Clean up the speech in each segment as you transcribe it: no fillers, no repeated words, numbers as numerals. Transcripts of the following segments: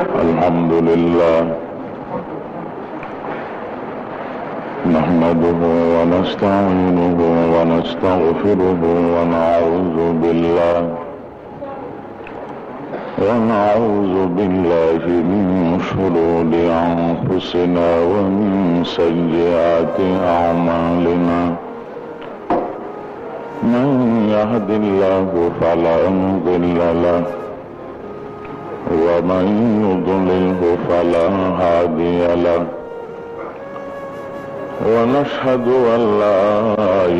الحمد لله نحمده ونستعينه ونستغفره ونعوذ بالله من شرور أنفسنا ومن سيئات أعمالنا من يهد الله فلا مضل له ومن يضلله فلا هادي له ونشهد أن لا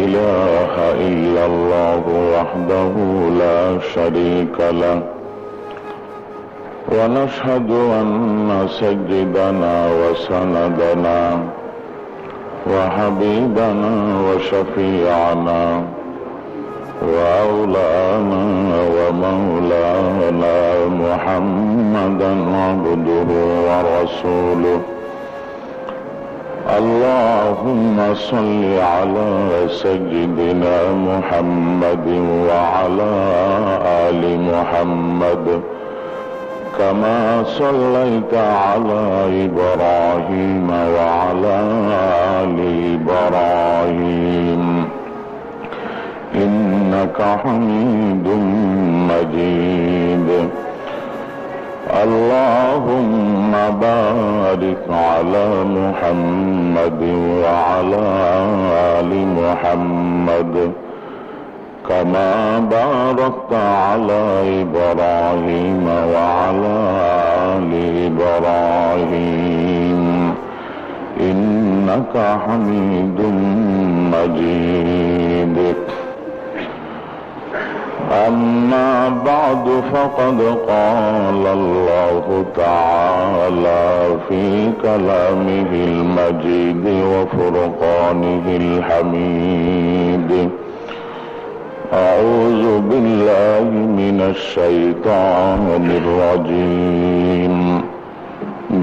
إله إلا الله وحده لا شريك له ونشهد أن سيدنا وسندنا وحبيبنا وشفيعنا وأولانا ومولانا محمدا عبده ورسوله اللهم صل على سيدنا محمد وعلى آل محمد كما صليت على إبراهيم وعلى آل إبراهيم إنك حميد مجيد اللهم بارك على محمد وعلى آل محمد كما باركت على إبراهيم وعلى آل إبراهيم إنك حميد مجيد أما بعد فقد قال الله تعالى في كلامه المجيد وفرقانه الحميد أعوذ بالله من الشيطان الرجيم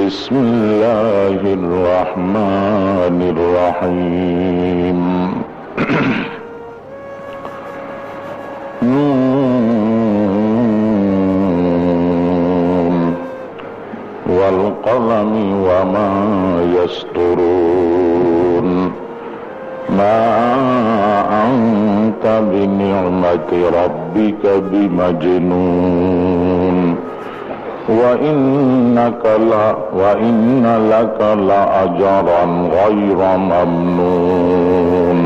بسم الله الرحمن الرحيم والقلم وما يسطرون ما أنت بنعمة ربك بمجنون وإن لك لأجرا غير ممنون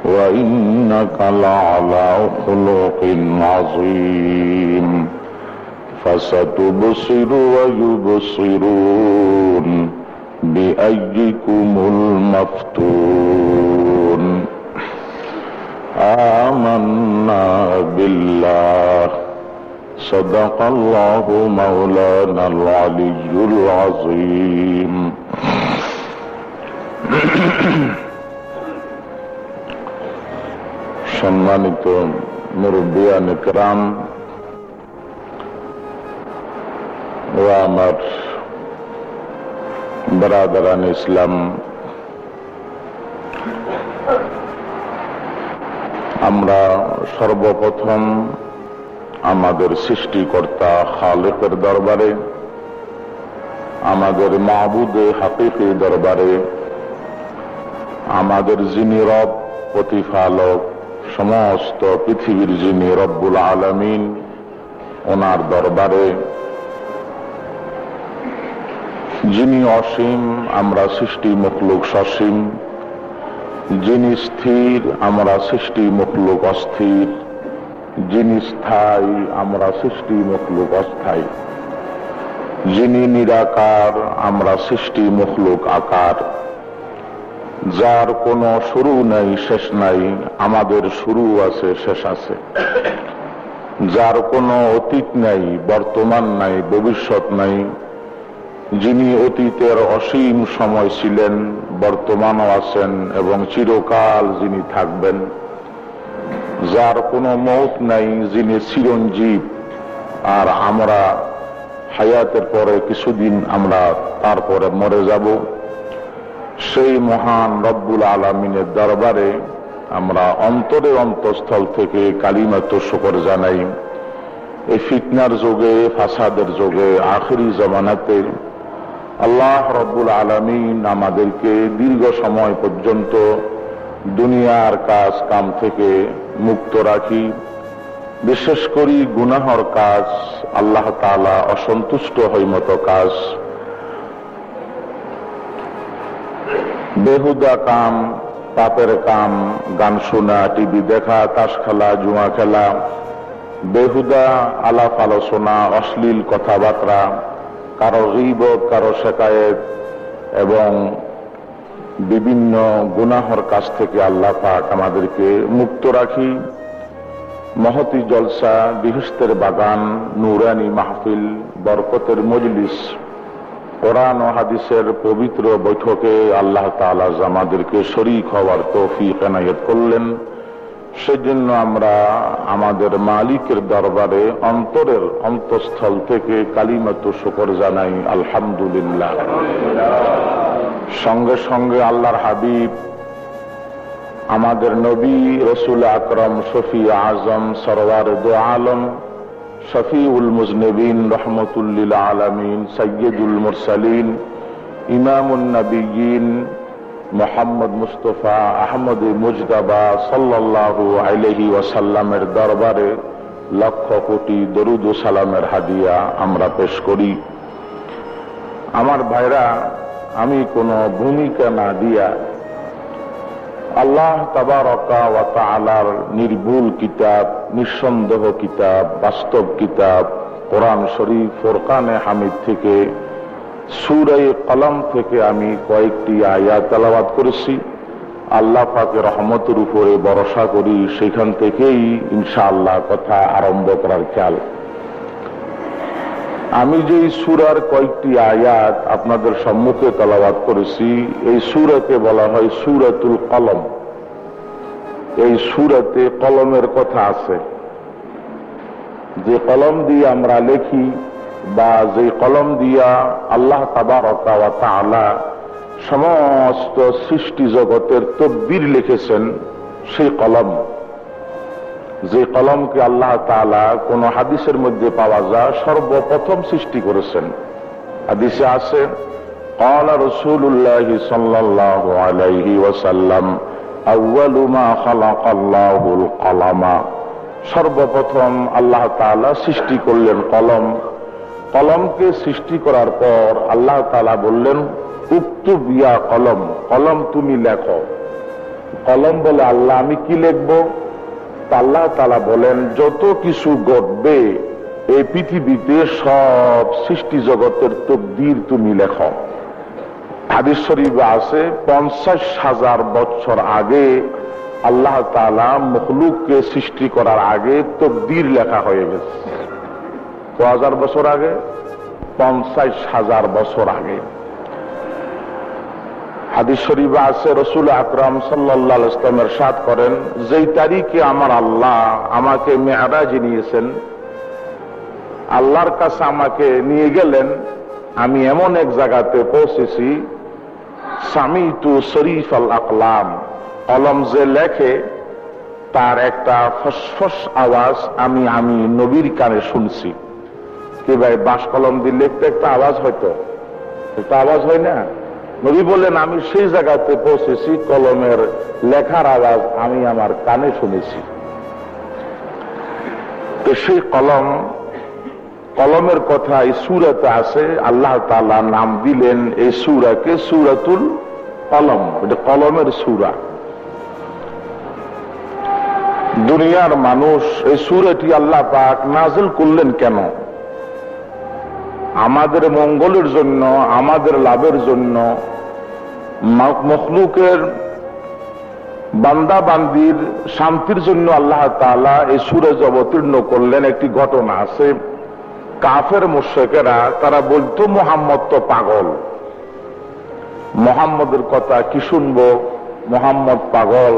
وإنك لعلى خلق عظيم فستبصر ويبصرون بأيكم المفتون آمنا بالله صدق الله مولانا العلي العظيم সম্মানিত মুরব্বিয়ান ইকরাম ও আমার ব্রাদারান ইসলাম, আমরা সর্বপ্রথম আমাদের সৃষ্টিকর্তা খালেকের দরবারে, আমাদের মাবুদে হাকিকি দরবারে, আমাদের যিনি রব প্রতিপালক, সমস্ত পৃথিবীর যিনি রব্বুল আলামিন, ওনার দরবারে, যিনি অসীম আমরা সৃষ্টি মখলুক সসীম, যিনি স্থির আমরা সৃষ্টি মখলুক অস্থির, যিনি স্থায়ী আমরা সৃষ্টি মখলুক অস্থায়ী, যিনি নিরাকার আমরা সৃষ্টি মখলুক আকার, যার কোনো শুরু নাই শেষ নাই, আমাদের শুরু আছে শেষ আছে, যার কোনো অতীত নাই বর্তমান নাই ভবিষ্যৎ নাই, যিনি অতীতের অসীম সময় ছিলেন, বর্তমানও আছেন এবং চিরকাল যিনি থাকবেন, যার কোনো মৌত নাই, যিনি চিরঞ্জীব, আর আমরা হায়াতের পরে কিছুদিন আমরা তারপরে মরে যাব, সেই মহান রব্বুল আলামিনের দরবারে আমরা অন্তরে অন্তঃস্থল থেকে কালিমাতুশ শুকর জানাই এই ফিতনার যুগে, ফাসাদের যুগে, আখিরি জামানাতে আল্লাহ রব্বুল আলামিন আমাদেরকে দীর্ঘ সময় পর্যন্ত দুনিয়ার কাজ কাম থেকে মুক্ত রাখি। বিশেষ করে গুনাহর কাজ, আল্লাহ তাআলা অসন্তুষ্ট হই মতো কাজ, বেহুদা কাম, পাপের কাম, গান শোনা, টিভি দেখা, তাস খেলা, জুয়া খেলা, বেহুদা আলাপ আলোচনা, অশ্লীল কথাবার্তা, কারো গীবত, কারো শিকায়েত এবং বিভিন্ন গুনাহর কাজ থেকে আল্লাহ পাক আমাদেরকে মুক্ত রাখি। মহতি জলসা, বিহিষ্টের বাগান, নুরানি মাহফিল, বরকতের মজলিস, কোরআন ও হাদিসের পবিত্র বৈঠকে আল্লাহ তাআলা আমাদেরকে শরীক হওয়ার তৌফিক এনায়েত করলেন। সেজন্য আমরা আমাদের মালিকের দরবারে অন্তরের অন্তঃস্থল থেকে কালিমাতু শুকর জানাই, আলহামদুলিল্লাহ। সঙ্গে সঙ্গে আল্লাহর হাবিব, আমাদের নবী রসুল আকরম, শফি আজম, সরওয়ার দো আলম, শফিউল মুজনিবিন, রহমতুল্লিল আলামিন, সৈয়দুল মুরসালিন, ইমামুন নবিয়িন মোহাম্মদ মুস্তফা আহমদ মুজতাবা সাল্লাল্লাহু আলাইহি ওয়াসাল্লামের দরবারে লক্ষ কোটি দরুদ ও সালামের হাদিয়া আমরা পেশ করি। আমার ভাইরা, আমি কোনো ভূমিকা না দিয়া আল্লাহ তাবারাকা ওয়া তাআলার নির্ভুল কিতাব, নিঃসন্দেহ কিতাব, বাস্তব কিতাব কোরআন শরীফ ফুরকানে হামিদ থেকে সূরা কলম থেকে আমি কয়েকটি আয়াত তেলাওয়াত করেছি। আল্লাহ পাকের রহমতের উপরে ভরসা করি, সেখান থেকেই ইনশাআল্লাহ কথা আরম্ভ করার খেয়াল। আমি যে সূরার কয়েকটি আয়াত আপনাদের সম্মুখে তেলাওয়াত করেছি, এই সূরাকে বলা হয় সূরাতুল কলম। এই সূরাতে কলমের কথা আছে। যে কলম দিয়ে আমরা লেখি বা যে কলম দিয়া আল্লাহ তাবারাকা ওয়া তাআলা সমস্ত সৃষ্টি জগতের তদবির লিখেছেন, সেই কলম, যে কলমকে আল্লাহ তাআলা কোন হাদিসের মধ্যে পাওয়া যায় সর্বপ্রথম সৃষ্টি করেছেন। হাদিসে আছে, قال رسول الله صلى الله عليه وسلم اول ما خلق الله القلم। সর্বপ্রথম আল্লাহ তাআলা সৃষ্টি করলেন কলম। কলমকে সৃষ্টি করার পর আল্লাহ তাআলা বললেন, উক্তুব ইয়া কলম, কলম তুমি লেখো। কলম বলে, আল্লাহ আমি কি লিখবো? আল্লাহ তাআলা বলেন, যত কিছু ঘটবে এই পৃথিবীতে সব সৃষ্টি জগতের তকদির তুমি লেখো। হাদিস শরীফে আছে 50,000 বছর আগে আল্লাহ তাআলা মখলুককে সৃষ্টি করার আগে তকদির লেখা হয়ে গেছে। 1000 বছর আগে, 50,000 বছর আগে। হাদিস শরীফে আছে, রাসূল আকরাম সাল্লাল্লাহু আলাইহি ওয়াসাল্লাম ইরশাদ করেন, যেই তারিখে আমার আল্লাহ আমাকে মেরাজে নিয়েছেন, আল্লাহর কাছে আমাকে নিয়ে গেলেন, আমি এমন এক জায়গাতে পৌঁছেছি, সামিতু শরীফ আল আকলাম, কলম যে লেখে তার একটা ফসফস আওয়াজ আমি নবীর কানে শুনছি। কি ভাই, বাঁশ কলম দিয়ে লিখতে একটা আওয়াজ হয়তো, একটা আওয়াজ হয় না? নবী বললেন, আমি সেই জায়গাতে পৌঁছেছি, কলমের লেখার আওয়াজ আমি আমার কানে শুনেছি। তো সেই কলমের কথা এই সূরাতে আছে। আল্লাহ তাআলা নাম দিলেন এই সূরাকে সূরাতুল কলম। এটা কলমের সূরা। দুনিয়ার মানুষ এই সূরাটি আল্লাহ পাক নাযিল করলেন কেন? আমাদের মঙ্গলের জন্য, আমাদের লাভের জন্য, মখলুকের বান্দা বান্দির শান্তির জন্য আল্লাহ তাআলা এই সূরা অবতীর্ণ করলেন। একটি ঘটনা আছে, কাফের মুশরিকেরা তারা বলতো, মুহাম্মদ তো পাগল, মুহাম্মদের কথা কি শুনবো, মুহাম্মদ পাগল।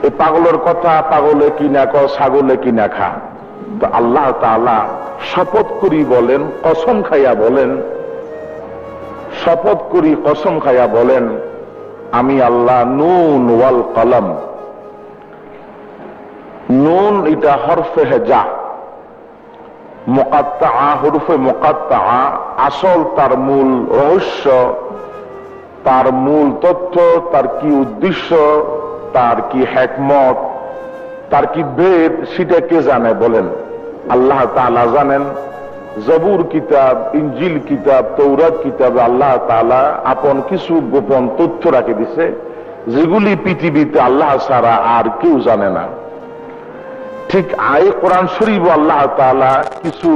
এই পাগলের কথা পাগলে কি না কো, ছাগলে কি না খা। তো আল্লাহ তাআলা শপথ করি বলেন, কসম খাইয়া বলেন, শপথ করি কসম খাইয়া বলেন, আমি আল্লাহ নুন ওয়াল কলম। নুন এটা হরফে হেজা, মুকাত্তাআ, হুরুফে মুকাত্তাআ, আসল তার মূল রহস্য, তার মূল তথ্য, তার কি উদ্দেশ্য, তার কি হিকমত, তার কি ভেদ, সেটা কে জানে বলেন? আল্লাহ তাআলা জানেন। জবুর কিতাব, ইনজিল কিতাব, তৌরাত কিতাবে আল্লাহ তাআলা আপন কিছু গোপন তথ্য রাখে দিছে, যেগুলি পৃথিবীতে আল্লাহ ছাড়া আর কেউ জানে না। ঠিক আয়ে কোরআন শরীফ আল্লাহ তাআলা কিছু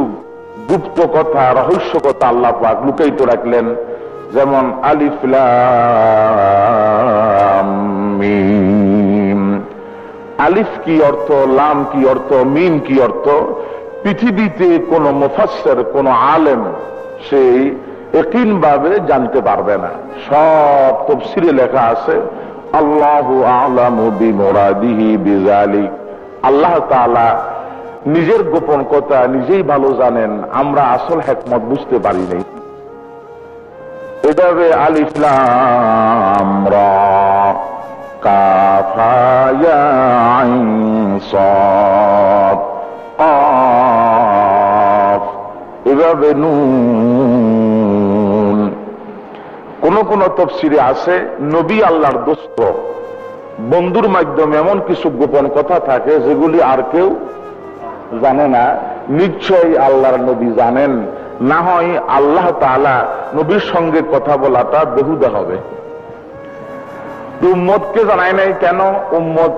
গুপ্ত কথা, রহস্য কথা আল্লাহ পাক লুকায়িত রাখলেন। যেমন আলিফ লাম মিম। আলিফ কি অর্থ, লাম কি অর্থ, মিম কি অর্থ, পৃথিবীতে কোন মুফাসসির, কোন আলেম সেই ইয়াকিন ভাবে জানতে পারবে না। সব তাফসীরে লেখা আছে আল্লাহু আ'লামু বিমুরাদিহি বিযালিক। আল্লাহ তাআলা নিজের গোপন কথা নিজেই ভালো জানেন, আমরা আসল হিকমত বুঝতে পারি নাই। এভাবে আলিফ লাম রা কাফ হা ইয়া আইন সাদ কাফ, এভাবে নুন। কোন কোন তাফসীরে আছে নবী আল্লাহর দোস্ত, বন্ধুর মাধ্যমে এমন কিছু গোপন কথা থাকে যেগুলি আর কেউ জানে না। নিশ্চয়ই আল্লাহর নবী জানেন, না হয় আল্লাহ তাআলা নবীর সঙ্গে কথা বলাটা বেহুদা হবে। উম্মতকে জানায় নাই কেন? উম্মত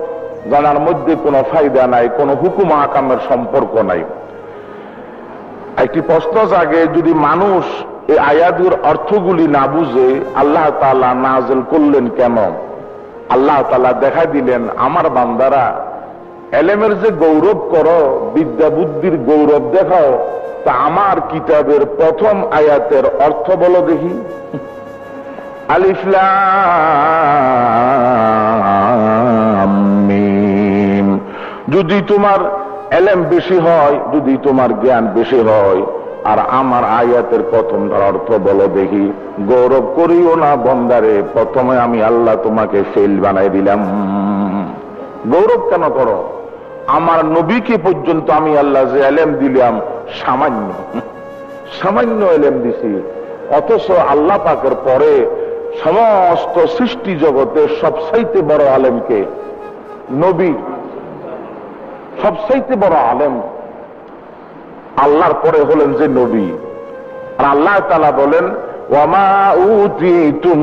জানার মধ্যে কোনো ফায়দা নাই, কোনো হুকুম আহকামের সম্পর্ক নাই। একটি প্রশ্ন জাগে, যদি মানুষ এই আয়াতের অর্থগুলি না বুঝে আল্লাহ তাআলা নাযিল করলেন কেন? আল্লাহ তাআলা দেখা দিলেন, আমার বান্দারা এলেমের যে গৌরব করো, বিদ্যা বুদ্ধির গৌরব দেখাও, তা আমার কিতাবের প্রথম আয়াতের অর্থ বলো দেখি। আলিফ লাম মিম। যদি তোমার এলেম বেশি হয়, যদি তোমার জ্ঞান বেশি হয়, আর আমার আয়াতের প্রথম অর্থ বলো দেখি। গৌরব করিও না বন্দারে, প্রথমে আমি আল্লাহ তোমাকে ফেল বানাই দিলাম। গৌরব কেন করো? আমার নবীকে পর্যন্ত আমি আল্লাহ যে এলেম দিলাম সামান্য, সামান্য এলেম দিছি, অথচ আল্লাহ পাকের পরে সমস্ত সৃষ্টি জগতের সবচাইতে বড় আলেমকে, নবী সবচাইতে বড় আলেম আল্লাহর পরে হলেন যে নবী। আর আল্লাহ তাআলা বলেন ওয়ামা উতিতুম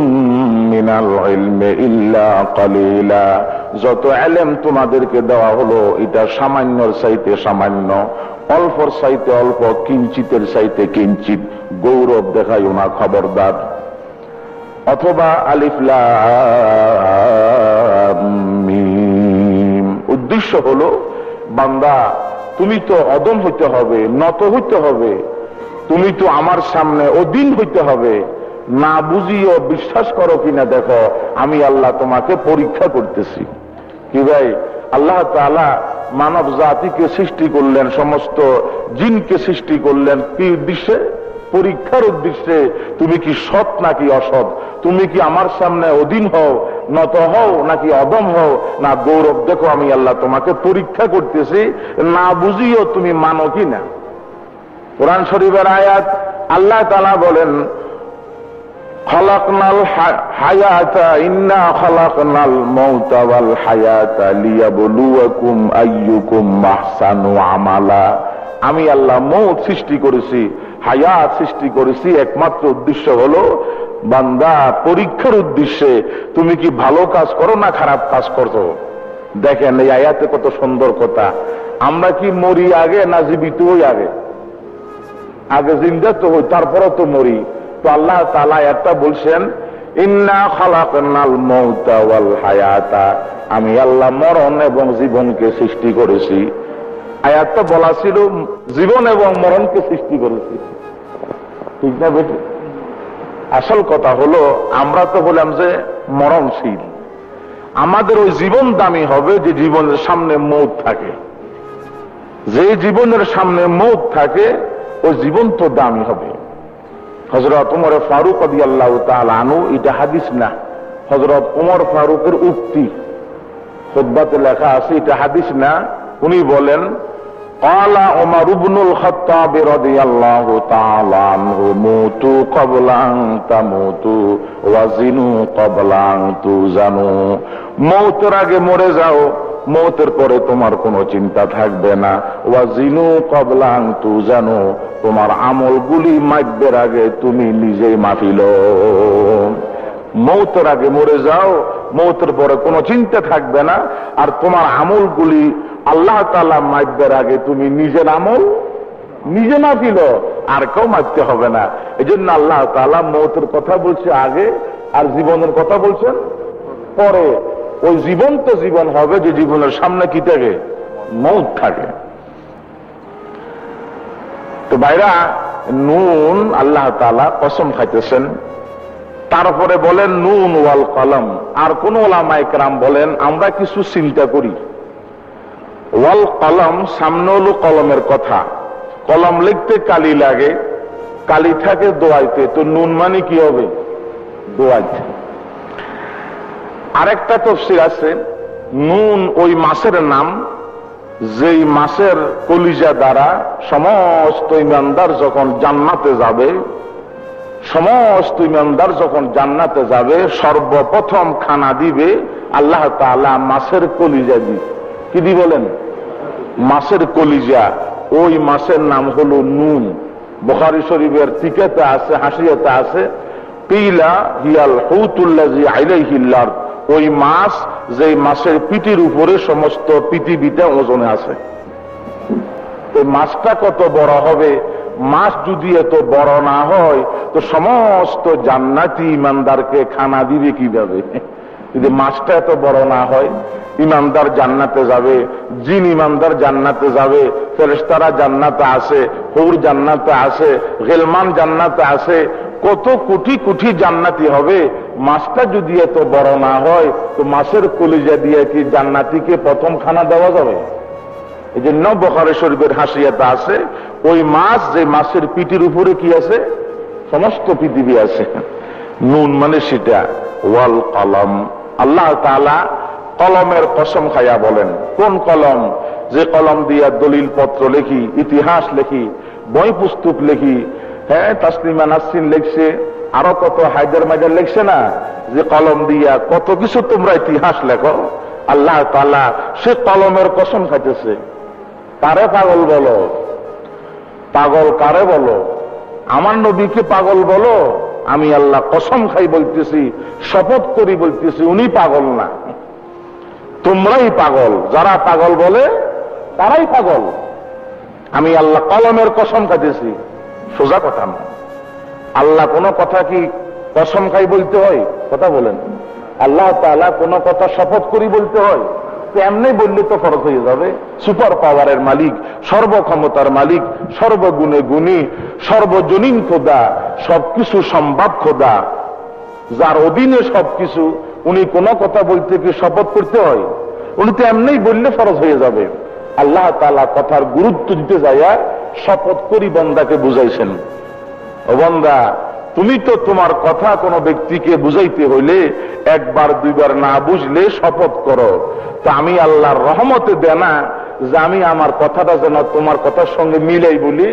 মিনাল ইলমি ইল্লা কালিলা। যত ইলম তোমাদেরকে দেওয়া হলো এটা সামান্যর চাইতে সামান্য, অল্পর চাইতে অল্প, কিঞ্চিতের চাইতে কিঞ্চিত। গৌরব দেখাইও না খবরদার। অথবা আলিফ লাম মিম। উদ্দেশ্য হলো বান্দা তুমি তো অদম হইতে হবে, নত হইতে হবে, তুমি তো আমার সামনে অধীন হইতে হবে। না বুঝিও বিশ্বাস করো কিনা দেখো, আমি আল্লাহ তোমাকে পরীক্ষা করতেছি। কি ভাই, আল্লাহ তাআলা মানব জাতিকে সৃষ্টি করলেন, সমস্ত জিনকে সৃষ্টি করলেন কি উদ্দেশ্যে? পরীক্ষার উদ্দেশ্যে। তুমি কি সৎ নাকি অসৎ, তুমি কি আমার সামনে অধীন হও, নত হও, নাকি অদম হও, না গৌরব দেখো, আমি আল্লাহ তোমাকে পরীক্ষা করতেছি, না বুঝিও তুমি মানো কি না। কোরআন শরীফের আয়াত আল্লাহ তাআলা বলেন খালাকনাল হায়াতা ইন্না খালাকনাল মাউতা ওয়াল হায়াতা লিয়াবলুয়াকুম আইয়ুকুম আহসানু আমালা। আমি আল্লাহ মৌত সৃষ্টি করেছি, হায়াত সৃষ্টি করেছি, একমাত্র উদ্দেশ্য হলো বান্দা পরীক্ষার উদ্দেশ্যে তুমি কি ভালো কাজ করো না খারাপ কাজ করছো। দেখেন এই আয়াতে কত সুন্দর কথা। আমরা কি মরি আগে না জীবিত হই আগে? আগে জিন্দা তো হই, তারপরে তো মরি। তো আল্লাহ তাআলা একটা বলছেন ইন্না খালাকনাল মাউতা ওয়াল হায়াতা, আমি আল্লাহ মরণ এবং জীবনকে সৃষ্টি করেছি। আয়াতটা বলা ছিল জীবন এবং মরণকে সৃষ্টি করেছি, ঠিক না বেটি? আসল কথা হলো আমরা তো বললাম যে মরণশীল, আমাদের ওই জীবন দামি হবে যে জীবনের সামনে মৌত থাকে। যে জীবনের সামনে মৌত থাকে ওই জীবন তো দামি হবে। হযরত ওমর ফারুক রাদিয়াল্লাহু তাআলা আনহু, এটা হাদিস না, হযরত ওমর ফারুকের উক্তি, খুতবাতে লেখা আছে, এটা হাদিস না। উনি বলেন قال عمر بن الخطاب رضي الله تعالى عنه موتوا قبل أن تموتوا وزنوا قبل أن توزنوا মওতের আগে মরে যাও, মওতের পরে তোমার কোনো চিন্তা থাকবে না। ওয়াজিনু ক্বাবলা আন তুজানু, তোমার আমলগুলি মাপবার আগে তুমি নিজেই মাপিলো। মওতের আগে মরে যাও, মওতের পরে কোনো চিন্তা থাকবে না, আর তোমার আমলগুলি আল্লাহ তাআলা মাপবার আগে তুমি নিজের আমল নিজে মাপিল, আর কেউ মাপতে হবে না। এই জন্য আল্লাহ তাআলা মওতের কথা বলছে আগে, আর জীবনের কথা বলছেন পরে। ওই জীবন্ত জীবন হবে যে জীবনের সামনে কি থাকে? মওত থাকে। তো ভাইরা, নুন আল্লাহ তাআলা কসম খাইতেছেন, তারপরে বলেন নুন ওয়াল কলম। আর কোন ওলামায়ে কেরাম বলেন আমরা কিছু চিন্তা করি। ওয়াল কলম সামনে হলো কলমের কথা, কলম লিখতে কালি লাগে, কালি থাকে দোয়াইতে, তো নুন মানে কি হবে? দোয়াইতে। আরেকটা তাফসীর আছে, নুন ওই মাছের নাম, যেই মাছের কলিজা দ্বারা সমস্ত ঈমানদার যখন জান্নাতে যাবে, সমস্ত ঈমানদার যখন জান্নাতে যাবে, সর্বপ্রথম খানা দিবে আল্লাহ তাআলা মাছের কলিজা দিবে। কি দি বলেন? মাছের কলিজা। ওই মাছের নাম হলো নুন। বুখারী শরীফের তিকাতে আছে, হাসিয়াতে আছে, কিলা হিয়াল হুতুল্লাযী আলাইহিল আরদ, ওই মাছ যেই মাছের পিঠির উপরে সমস্ত পৃথিবীতে ওজনে আছে। এই মাছটা কত বড় হবে? মাছ যদি এত বড় না হয় তো সমস্ত জান্নাতি ঈমানদারকে খানা দিবে কিভাবে? যদি মাছটা এত বড় না হয়, ঈমানদার জান্নাতে যাবে, জিন ঈমানদার জান্নাতে যাবে, ফেরেশতারা জান্নাতে আছে, হুর জান্নাতে আছে, গিলমান জান্নাতে আছে, কত কোটি কোটি জান্নাতি হবে। মাছটা যদি এত বড় না হয় তো মাছের কলিজা দিয়ে কি জান্নাতিকে প্রথম খানা দেওয়া যাবে? এই জন্য বুখারী শরীফের হাসিয়াতে আছে, ওই মাছ যে মাছের পিঠির উপরে কি আছে? সমস্ত পৃথিবী আছে। নুন মানে সেটা। ওয়াল কলম, আল্লাহ তাআলা কলমের কসম খাইয়া বলেন। কোন কলম? যে কলম দিয়া দলিল পত্র লেখি, ইতিহাস লেখি, বই পুস্তক লেখি। হ্যাঁ, তাসলিমা নাসরিন লিখছে, আরো কত হায়দার মাইদার লিখছে না, যে কলম দিয়া কত কিছু তোমরা ইতিহাস লেখো। আল্লাহ তাআলা সে কলমের কসম খাইতেছে। কারে পাগল বলো? পাগল কারে বলো? আমার নবীকে পাগল বলো? আমি আল্লাহ কসম খাই বলতেছি, শপথ করি বলতেছি, উনি পাগল না, তোমরাই পাগল। যারা পাগল বলে তারাই পাগল। আমি আল্লাহ কলমের কসম খাইতেছি, সোজা কথা না। আল্লাহ কোন কথা কি কসম খাই বলতে হয়? কথা বলেন। আল্লাহ তাআলা কোন কথা শপথ করি বলতে হয়? এমনি বললে তো ফরজ হয়ে যাবে। সুপার পাওয়ারের মালিক, সর্বক্ষমতার মালিক, সর্বগুণে গুণী, সর্বজনীন খোদা, সবকিছু সম্ভব খোদা, যার অধীনে সবকিছু, উনি কোন কথা বলতে কি শপথ করতে হয়? উনি তো এমনি বললে ফরজ হয়ে যাবে। আল্লাহ তাআলা কথার গুরুত্ব দিতে যাইয়া শপথ করি বান্দাকে বুঝাইছেন। ও বান্দা, তুমি তো তোমার কথা কোনো ব্যক্তিকে বুঝাইতে হইলে একবার দুইবার না বুঝলে শপথ করো। তো আমি আল্লাহর রহমতে দেনা যে আমি আমার কথাটা যেন তোমার কথার সঙ্গে মিলাই বলি,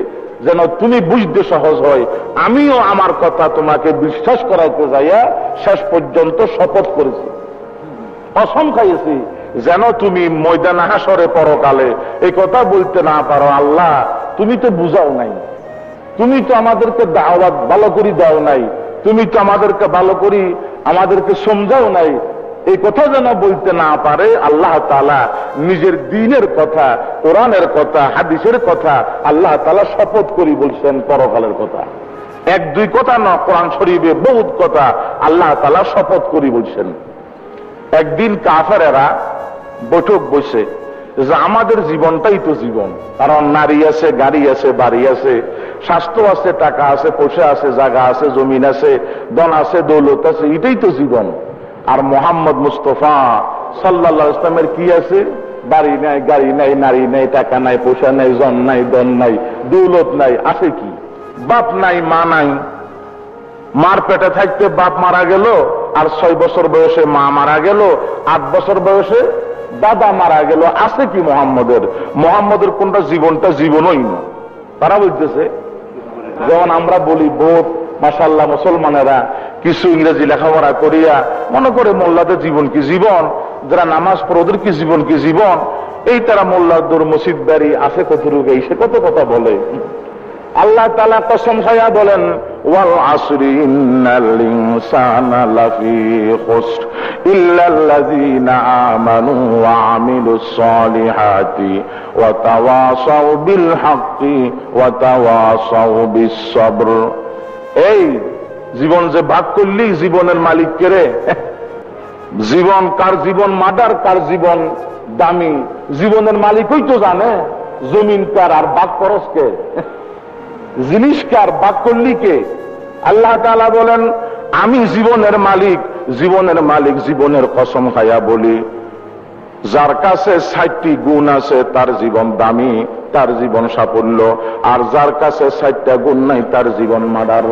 যেন তুমি বুঝতে সহজ হয়। আমিও আমার কথা তোমাকে বিশ্বাস করাইতে যাইয়া শেষ পর্যন্ত শপথ করেছি, কসম খাইয়েছি, যেন তুমি ময়দানে হাসরে পরকালে এই কথা বলতে না পারো, আল্লাহ তুমি তো বুঝাও নাই, তুমি তো আমাদেরকে দাওয়াত ভালো করে দাও নাই, তুমি তো আমাদেরকে ভালো করে আমাদেরকে সমঝাও নাই। এই কথা যেন বলতে না পারে আল্লাহ তাআলা নিজের দ্বীনের কথা, কোরআনের কথা, হাদিসের কথা আল্লাহ তাআলা শপথ করি বলছেন, পরকালের কথা। এক দুই কথা না, কোরআন শরীফে বহুত কথা আল্লাহ তাআলা শপথ করি বলছেন। একদিন কাফেরেরা বৈঠক বসে যে আমাদের জীবনটাই তো জীবন, কারণ নারী আছে, গাড়ি আছে, বাড়ি আছে, স্বাস্থ্য আছে, টাকা আছে, পয়সা আছে, জায়গা আছে, জমিন আছে, ধন আছে, দৌলত আছে, এটাই তো জীবন। আর মোহাম্মদ মুস্তাফা সাল্লাল্লাহু আলাইহি ওয়াসাল্লামের কি আছে? বাড়ি নাই, গাড়ি নাই, নারী নাই, টাকা নাই, পয়সা নাই, জন নাই, ধন নাই, দৌলত নাই, আছে কি? বাপ নাই, মা নাই। মার পেটে থাকতে বাপ মারা গেল, আর 6 বছর বয়সে মা মারা গেল, 8 বছর বয়সে দাদা মারা গেল, আছে কি মোহাম্মদের কোনটা জীবনটা জীবনই না। তারা বলতেছে যেমন আমরা বলি বোধ, মাশাআল্লাহ মুসলমানেরা কিছু ইংরেজি লেখাপড়া করিয়া মনে করে মোল্লাদের জীবন কি জীবন, যারা নামাজ পড়ে ওদের কি জীবন কি জীবন, এই তারা মোল্লাদের মসজিদ বাড়ি আছে কতটুকু, এই সে কত কথা বলে। আল্লাহ তাআলা কসম খাইয়া বলেন ওয়াল আসরি ইন্নাল ইনসানা লাফি খুসর ইল্লাল্লাযীনা আমানু ওয়া আমিলুস সালিহাতি ওয়া তাওয়াসাউ বিল হাক্কি ওয়া তাওয়াসাউ বিস সবর। এই জীবন যে ভাগ করলি, জীবনের মালিক কে রে? জীবন কার জীবন মার্ডার, কার জীবন দামি, জীবনের মালিকই তো জানে। জমিন কার আর ভাগ করস কে? জিনিস কার, ভাগ করলি কে? আল্লাহ তাআলা বলেন আমি জীবনের মালিক, জীবনের মালিক, জীবনের কসম খাইয়া বলি যার কাছে 60টি গুণ আছে তার জীবন দামি, তার জীবন সাফল্য, আর যার কাছে 60টা গুণ নাই তার জীবন মার্ডার।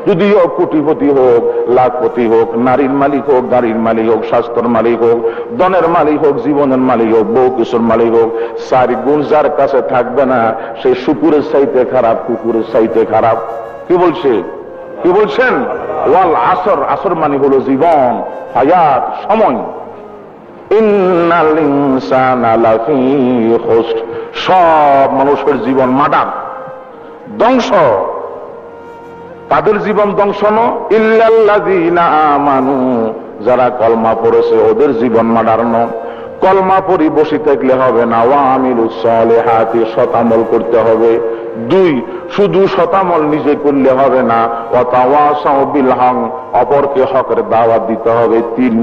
যদিও কোটিপতি হোক, লাখপতি হোক, নারীর মালিক হোক, গাড়ির মালিক হোক, স্বাস্থ্যের মালিক হোক, ধনের মালিক হোক, জীবনের মালিক হোক, বহু কিছুর মালিক হোক, 4 গুণ যার কাছে থাকবে না সে শুকুরের চাইতে খারাপ, কুকুরের চাইতে খারাপ। কি বলছে? কি বলছেন? ওয়াল আসর, আসর মানে হলো জীবন, হায়াত, সময়। ইন্নাল ইনসানা লাফি খুসর, সব মানুষের জীবন মার্ডার, ধ্বংস। তাদের জীবন ধ্বংস ন, ইল্লাল্লাযীনা আমানু, যারা কলমা পড়েছে ওদের জীবন মার্ডার ন। কলমা পড়ি বসে থাকলে হবে না, ওয়া আমিলুস সালিহাতি, সৎ আমল করতে হবে। 2, শুধু শতামল নিজে করলে হবে না, ওয়া তাওয়াসাউ বিল হক, অপরকে হকের দাওয়াত দিতে হবে। 3,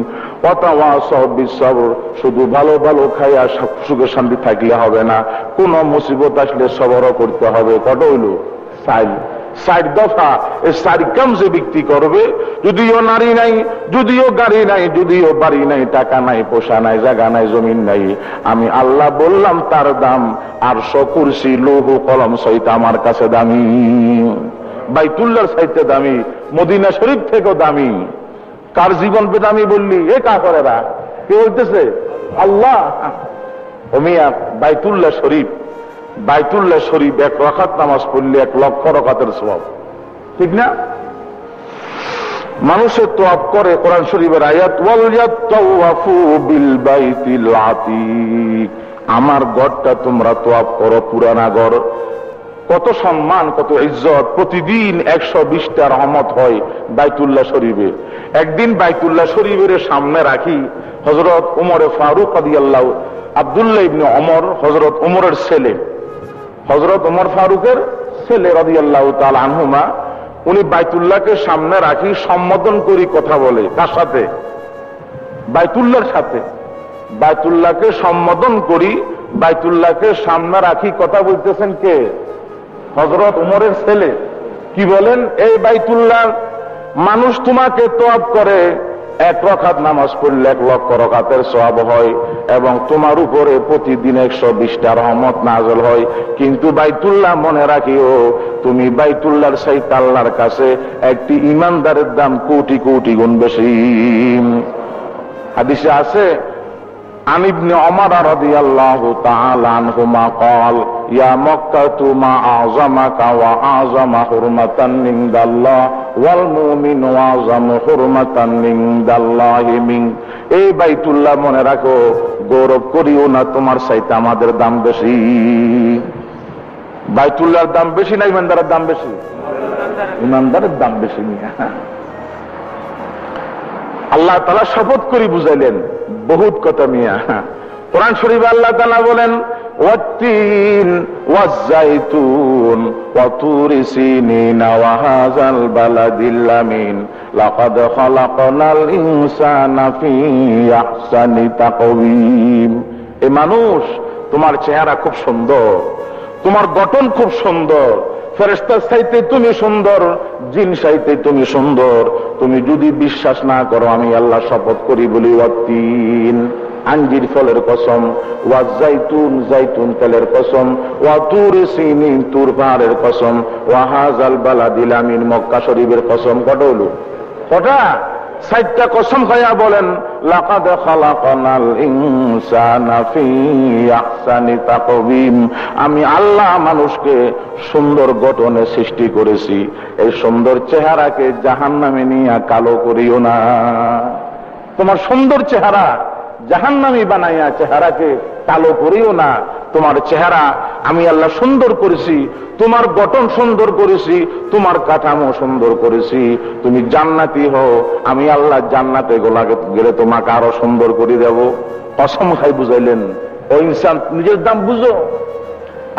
ওয়া তাওয়াসাউ বিস সবর, শুধু ভালো ভালো খাইয়া সুখে শান্তি থাকলে হবে না, কোন মুসিবত আসলে সবরও করতে হবে। কত হইল? 4 দফা। এই 4 কাম যে ব্যক্তি করবে, যদিও নারী নাই, যদিও গাড়ি নাই, যদিও বাড়ি নাই, টাকা নাই, পোষা নাই, জায়গা নাই, জমিন নাই, আমি আল্লাহ বললাম তার দাম আরশ, কুরসি, লৌহ, কলম সহিত আমার কাছে দামি, বাইতুল্লাহর চাইতে দামি, মদিনা শরীফ থেকেও দামি। কার জীবন বেদামি বললি? এ কাফেরেরা। কে বলতেছে? আল্লাহ। ওমিয়া বাইতুল্লাহ শরীফ, বাইতুল্লাহ শরীফ 1 রাকাত নামাজ পড়লে 1 লক্ষ রাকাতের সওয়াব, ঠিক না? মানুষের তোয়াব করে, কোরআন শরীফের আয়াত ওয়াল ইয়াতাওয়াফু বিল বাইতিল আতীক, আমার ঘরটা তোমরা তোয়াব করো, পুরানা ঘর। কত সম্মান, কত ইজ্জত, প্রতিদিন 120টা রহমত হয় বাইতুল্লাহ শরীফে। একদিন বাইতুল্লাহ শরীফের সামনে রাখি হযরত ওমর ফারুক রাদিয়াল্লাহু, আব্দুল্লাহ ইবনে ওমর হযরত ওমরের ছেলে, হযরত ওমর ফারুকের ছেলে রাদিয়াল্লাহু তাআলা আনহুমা, উনি বাইতুল্লাহকে সামনে রাখি সম্বোধন করি কথা বলে। কার সাথে? বাইতুল্লাহর সাথে। বাইতুল্লাহকে সম্বোধন করি, বাইতুল্লাহকে সামনে রাখি কথা বলতেছেন কে? হযরত ওমরের ছেলে। কি বলেন? এই বাইতুল্লাহ মানুষ তোমাকে তোয়াব করে, 1 রাকাত নামাজ পড়লে 1 লক্ষ রাকাতের সওয়াব হয়, এবং তোমার উপরে প্রতিদিন 120টা রহমত নাযিল হয়। কিন্তু বাইতুল্লাহ মনে রাখিও, তুমি বাইতুল্লাহর চাইতে আল্লাহর কাছে একটি ইমানদারের দাম কোটি কোটি গুণ বেশি। হাদিসে আছে عن ابن عمر رضي الله تعالى عنهما قال يا مكة ما أعظمك وأعظم حرمة عند الله والمؤمن أعظم حرمة عند الله منك। এই বাইতুল্লাহ মনে রাখো, গৌরব করিও না তোমার চাইতে আমাদের দাম বেশি। বাইতুল্লাহর দাম বেশি না ইমানদারের দাম বেশি? ইমানদারের দাম বেশি। আল্লাহ তাআলা শপথ করে বুঝাইলেন বহুত কথা মিয়া। কোরআন শরীফে আল্লাহ তাআলা বলেন ওয়াত্তিন ওয়াজ-জাইতুন ওয়া তুরি সিনিনা ওয়া হাযাল বালাদিল আমিন লাকাদ খালাকনাল ইনসানা ফি আহসানি তাকওয়িম। এ মানুষ, তোমার চেহারা খুব সুন্দর, তোমার গঠন খুব সুন্দর, ফেরেশতার চাইতে তুমি সুন্দর, জিন চাইতে তুমি সুন্দর। তুমি যদি বিশ্বাস না করো, আমি আল্লাহ শপথ করি বলি, ওয়াত্তিন আঞ্জির ফলের কসম, ওয়াজ জাইতুন জাইতুন তেলের কসম, ওয়া তুর সিনিন তুর পাহাড়ের কসম, ওয়া হাযাল বালাদিল আমিন মক্কা শরীফের কসম। কত হলো? কটা? সাইটটা কসম খাইয়া বলেন, লাকাদ খালাকনাল ইনসানা ফি আহসানি তাকওয়িম, আমি আল্লাহ মানুষকে সুন্দর গঠনে সৃষ্টি করেছি, এই সুন্দর চেহারাকে জাহান্নামে নিয়ে কালো করিও না। তোমার সুন্দর চেহারা জাহান্নামী বানাইয়া চেহারাকে কালো করিও না। তোমার চেহারা আমি আল্লাহ সুন্দর করেছি, তোমার গঠন সুন্দর করেছি, তোমার কাঠামো সুন্দর করেছি, তুমি জান্নাতি হও, আমি আল্লাহ জান্নাতে গেলে তোমাকে আরো সুন্দর করে দেব। কসম খাই বুঝাইলেন, ও ইনসান নিজের দাম বুঝো।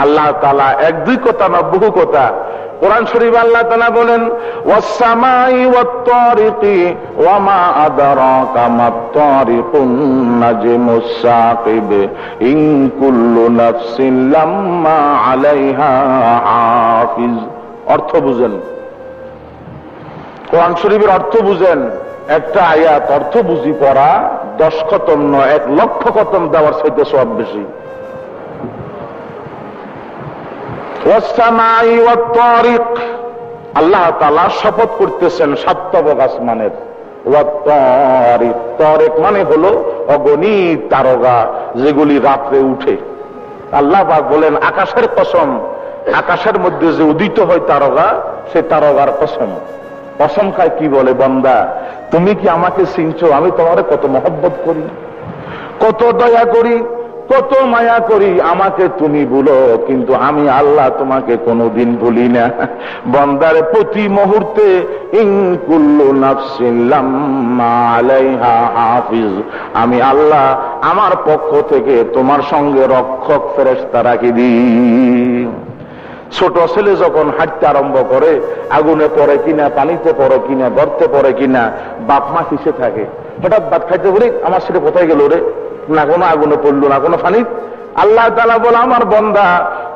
আল্লাহ তাআলা এক দুই কথা না বহু কথা কোরআন শরীফ আল্লাহ তাআলা বলেন, ওয়াস-সামাই ওয়াত-তারিকি ওয়া মা আদরাকা মাত-তারিকুন নাজমুস সাকিব ইন কুল্লু নাফসিন লাম্মা আলাইহা হাফিজ। অর্থ বুঝেন, কোরআন শরীফের অর্থ বুঝেন। একটা আয়াত অর্থ বুঝি পড়া 10 খতম নয় 1 লক্ষ খতম দেওয়ার চাইতে সওয়াব বেশি। ওয়াস-সামাই ওয়াত-তারিক, আল্লাহ তাআলা শপথ করতেছেন সাতবক আসমানের। ওয়াত-তারিক, তারিক মানে হলো অগণিত তারকা যেগুলি রাত্রে উঠে। আল্লাহ পাক বলেন আকাশের কসম, আকাশের মধ্যে যে উদিত হয় তারকা, সে তারকার কসম। কসম খায় কি বলে, বান্দা তুমি কি আমাকে চিনছো? আমি তোমারে কত মহব্বত করি, কত দয়া করি, কত মায়া করি, আমাকে তুমি ভুলো, কিন্তু আমি আল্লাহ তোমাকে কোনোদিন ভুলি না। বান্দার প্রতি মুহূর্তে ইন কুল্লু নাফসিন লাম্মা আলাইহা হাফিজ, আমি আল্লাহ আমার পক্ষ থেকে তোমার সঙ্গে রক্ষক ফেরেশতা রাখি দিই। ছোট ছেলে যখন হাঁটতে আরম্ভ করে, আগুনে পড়ে কিনা, পানিতে পড়ে কিনা, গর্তে পড়ে কিনা, বাপ মা কিসে থাকে? হঠাৎ ভাত খাইতে বলি, আমার ছেলে কোথায় গেল রে? না কোনো আগুনে পড়লো, না কোনো পানি। আল্লাহ তাআলা বলে, আমার বান্দা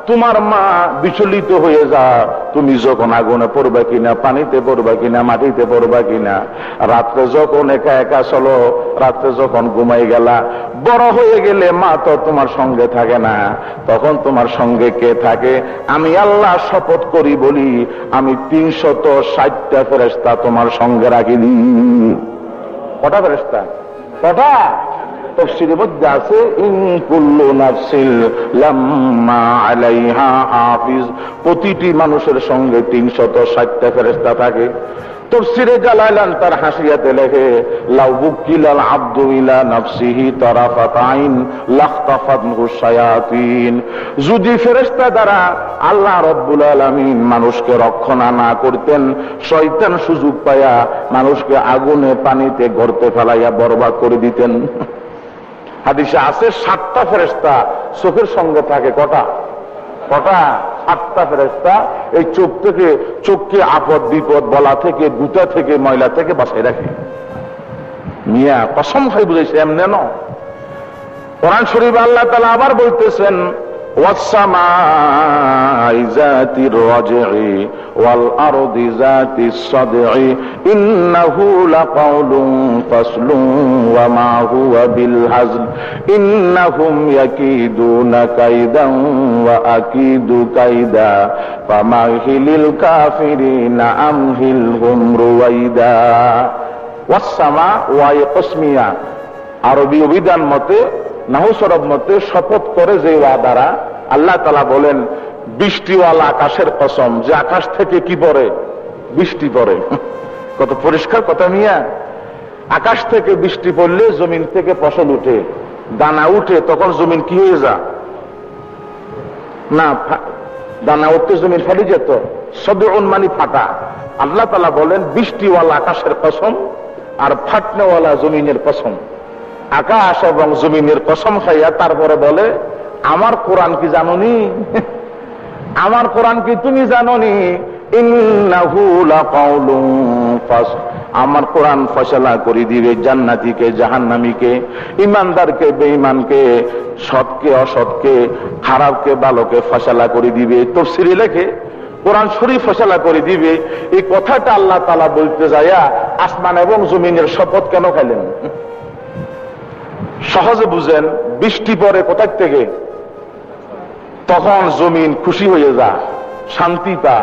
তোমার মা বিচলিত হয়ে যা, তুমি যখন আগুনে পড়বা কিনা, পানিতে পড়বা কিনা, মাটিতে পড়বা কিনা, রাত্রে যখন একা একা চলো, রাত্রে যখন ঘুমাই গেলা, বড় হয়ে গেলে মা তো তোমার সঙ্গে থাকে না, তখন তোমার সঙ্গে কে থাকে? আমি আল্লাহ শপথ করি বলি, আমি 360টা ফেরেশতা তোমার সঙ্গে রাখি দিই। কটা ফেরেশতা? কটা? তাফসীরের মধ্যে আছে ইন কুল্লু নাফসিন লাম্মা আলাইহা হাফিজ, প্রতিটি মানুষের সঙ্গে 360টা ফেরেশতা থাকে। তাফসীরে জালালান তার হাসিয়াতে লেখে, লাউ বুকিলাল আবদু ইলা নাফসিহি তারাফাত আইন লাখতাফাতহু শায়াতিন, যদি ফেরেশতা দ্বারা আল্লাহ রাব্বুল আলামিন মানুষকে রক্ষণা না করতেন, শয়তান সুযোগ পায়া মানুষকে আগুনে পানিতে গর্তে ফেলাইয়া বরবাদ করে দিতেন। হাদিসে আছে 7টা ফেরেশতা চোখের সঙ্গে থাকে। কটা? কটা? 7টা ফেরেশতা এই চোখ থেকে, চোখকে আপদ বিপদ বলা থেকে, গুতা থেকে, ময়লা থেকে বাঁচাই রাখে। মিয়া কসম খাই বুঝাইছে, এমনি ন। কোরআন শরীফ আল্লাহ তাআলা আবার বলতেছেন, ওয়াস-সামাই যাতির রাজঈ ওয়াল আরদি যাতিস সাদঈ ইন্নাহু লাকাউলুন ফাসলুন ওয়া মা হুয়া বিল হাজল ইন্নাহুম ইয়াকিদুনা কাইদান ওয়া আকিদু কাইদা ফামাহিলিল কাফিরিনা আমহিলহুম রুওয়াইদা। ওয়াস-সামা ওয়া ইয়াকসমিয়া, আরবি অভিধান মতে, নাহু সরব মতে শপথ করে যে ওয়া দ্বারা, আল্লাহ তাআলা বলেন বৃষ্টিওয়ালা আকাশের কসম, যে আকাশ থেকে কি পড়ে? বৃষ্টি পড়ে। কত পরিষ্কার কথা মিয়া। আকাশ থেকে বৃষ্টি পড়লে জমিন থেকে ফসল উঠে, দানা উঠে, তখন জমিন কি হয়ে যা না, দানা উঠতে জমিন ফেলে যেত। সদউন মানে ফাটা। আল্লাহ তাআলা বলেন বৃষ্টিওয়ালা আকাশের কসম আর ফাটনেওয়ালা জমিনের কসম। আকাশ এবং জমিনের কসম খাইয়া তারপরে বলে, আমার কোরআন কি জানোনি? আমার কোরআন কি তুমি জানোনি? ইন্নাহু লাকাউলুন ফাসল, আমার কোরআন ফয়সালা করে দিবে জান্নাতীকে জাহান্নামীকে, ইমানদারকে বেঈমানকে, সৎকে অসৎকে, খারাপকে ভালোকে ফয়সালা করে দিবে। তাফসীরে লেখে কোরআন শরীফ ফয়সালা করে দিবে। এই কথাটা আল্লাহ তাআলা বলতে যায়া আসমান এবং জমিনের শপথ কেন খাইলেন? সহজে বুঝেন, বৃষ্টি পড়ে কোথায় থেকে? তখন জমিন খুশি হয়ে যা, শান্তি পা,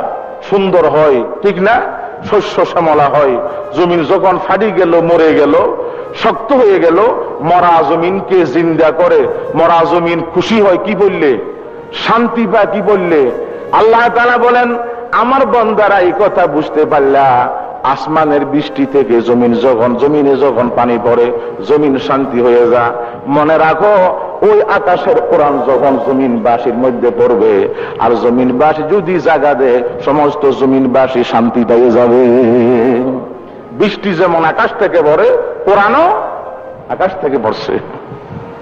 সুন্দর হয়, ঠিক না? শস্য শ্যামলা হয়। জমিন যখন ফাটি গেল, মরে গেল, শক্ত হয়ে গেল, মরা জমিনকে জিন্দা করে। মরা জমিন খুশি হয় কি বললে? শান্তি পায় কি বললে? আল্লাহ তাআলা বলেন, আমার বান্দারা এই কথা বুঝতে পারলা, আসমানের বৃষ্টি থেকে জমিনে যখন পানি পড়ে, জমিন শান্তি হয়ে যায়। মনে রাখো, ওই আকাশের কোরআন যখন জমিনবাসীর মধ্যে পড়বে, আর জমিনবাসী যদি জায়গা দেয়, সমস্ত জমিনবাসী শান্তি পেয়ে যাবে। বৃষ্টি যেমন আকাশ থেকে পড়ে, কোরআনও আকাশ থেকে পড়ছে।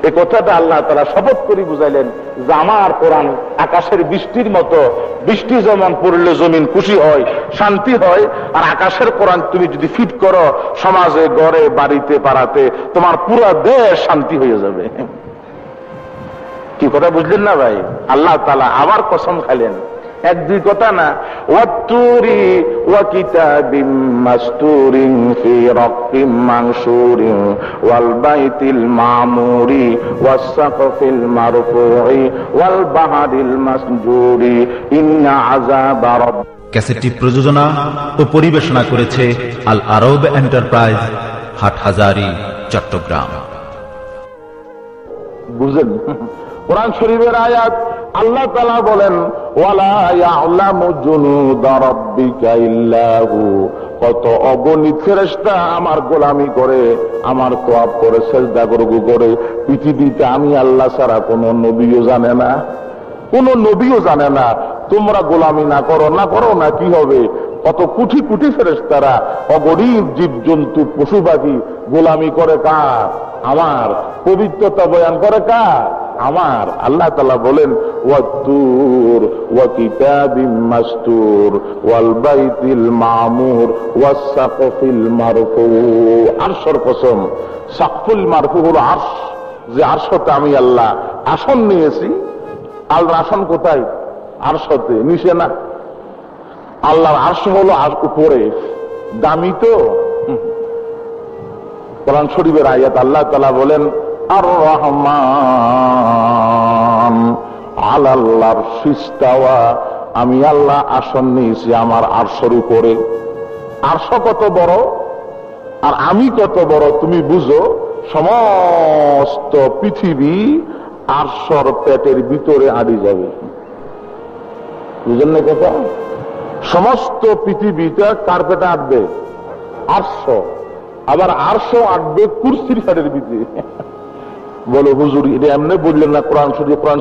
এই কথাটা আল্লাহ তাআলা শপথ করে বুঝাইলেন যে আমার কোরআন আকাশের বৃষ্টির মতো। বৃষ্টি যেমন পড়লে জমিন খুশি হয়, শান্তি হয়, আর আকাশের কোরআন তুমি যদি ফিট করো সমাজে, ঘরে, বাড়িতে, পাড়াতে, তোমার পুরো দেশ শান্তি হয়ে যাবে। কি কথা বুঝলেন না ভাই? আল্লাহ তাআলা আবার কসম খাইলেন, এক দুই কথা না। ওয়াত্তুরি ওয়া কিতাবিম মাসতুরিন ফি রাক্কিম মানশুরিন ওয়াল বাইতিল মামুরি ওয়াস সাকফিল মারফুই ওয়াল বাহরিল মাসজুরি ইন্না আযাবা রাbb। ক্যাসেটটি প্রযোজনা ও পরিবেশনা করেছে আল আরব এন্টারপ্রাইজ, হাটহাজারী, চট্টগ্রাম। বুঝেন? কোরআন শরীফের আয়াত আল্লাহ তাআলা বলেন, ওয়ালা ইয়ালামু জুনুদা রাব্বিকা ইল্লা হু। কত অগণিত ফেরেশতা আমার গোলামি করে, আমার তোয়াব করে, সেজদা করে। পৃথিবীতে আমি আল্লাহ ছাড়া কোন নবীও জানে না, কোন নবীও জানে না। তোমরা গোলামি না করো না কি হবে? কত কোটি কোটি ফেরেশতারা, অগণিত জীবজন্তু, পশু পাখি গোলামি করে কার? আমার। পবিত্রতা বয়ান করে কার? আমার। আল্লাহ তাআলা বলেন, ওয়াত্তুর ওয়া কিতাবিম মাসতুর ওয়াল বাইতিল মামুর ওয়াস সাকফিল মারফু। আরশের কসম। সাকফুল মারফু হলো আরশ, যে আরশতে আমি আল্লাহ আসন নিয়েছি। আল্লাহর আসন কোথায়? আরশতে, নিচে না। আল্লাহর আরশ হলো উপরে, দামি তো। কোরআন শরীফের আয়াত আল্লাহ তাআলা বলেন, আর রহমান আলাল আরশি ইস্তাওয়া। আমি আল্লাহ আসন নিয়েছি আমার আরশের উপরে। আরশ কত বড় আর আমি কত বড় তুমি বুঝো। সমস্ত পৃথিবী আরশের পেটের ভিতরে আড়ি যাবে। বুঝলেন না কথা? সমস্ত পৃথিবীটা কার পেটে আটবে? আরশ। আবার আরশ আটবে কুরসির পেটের ভিতরে। বলো হুজুর, এটা এমনি বললেন না? কোরআন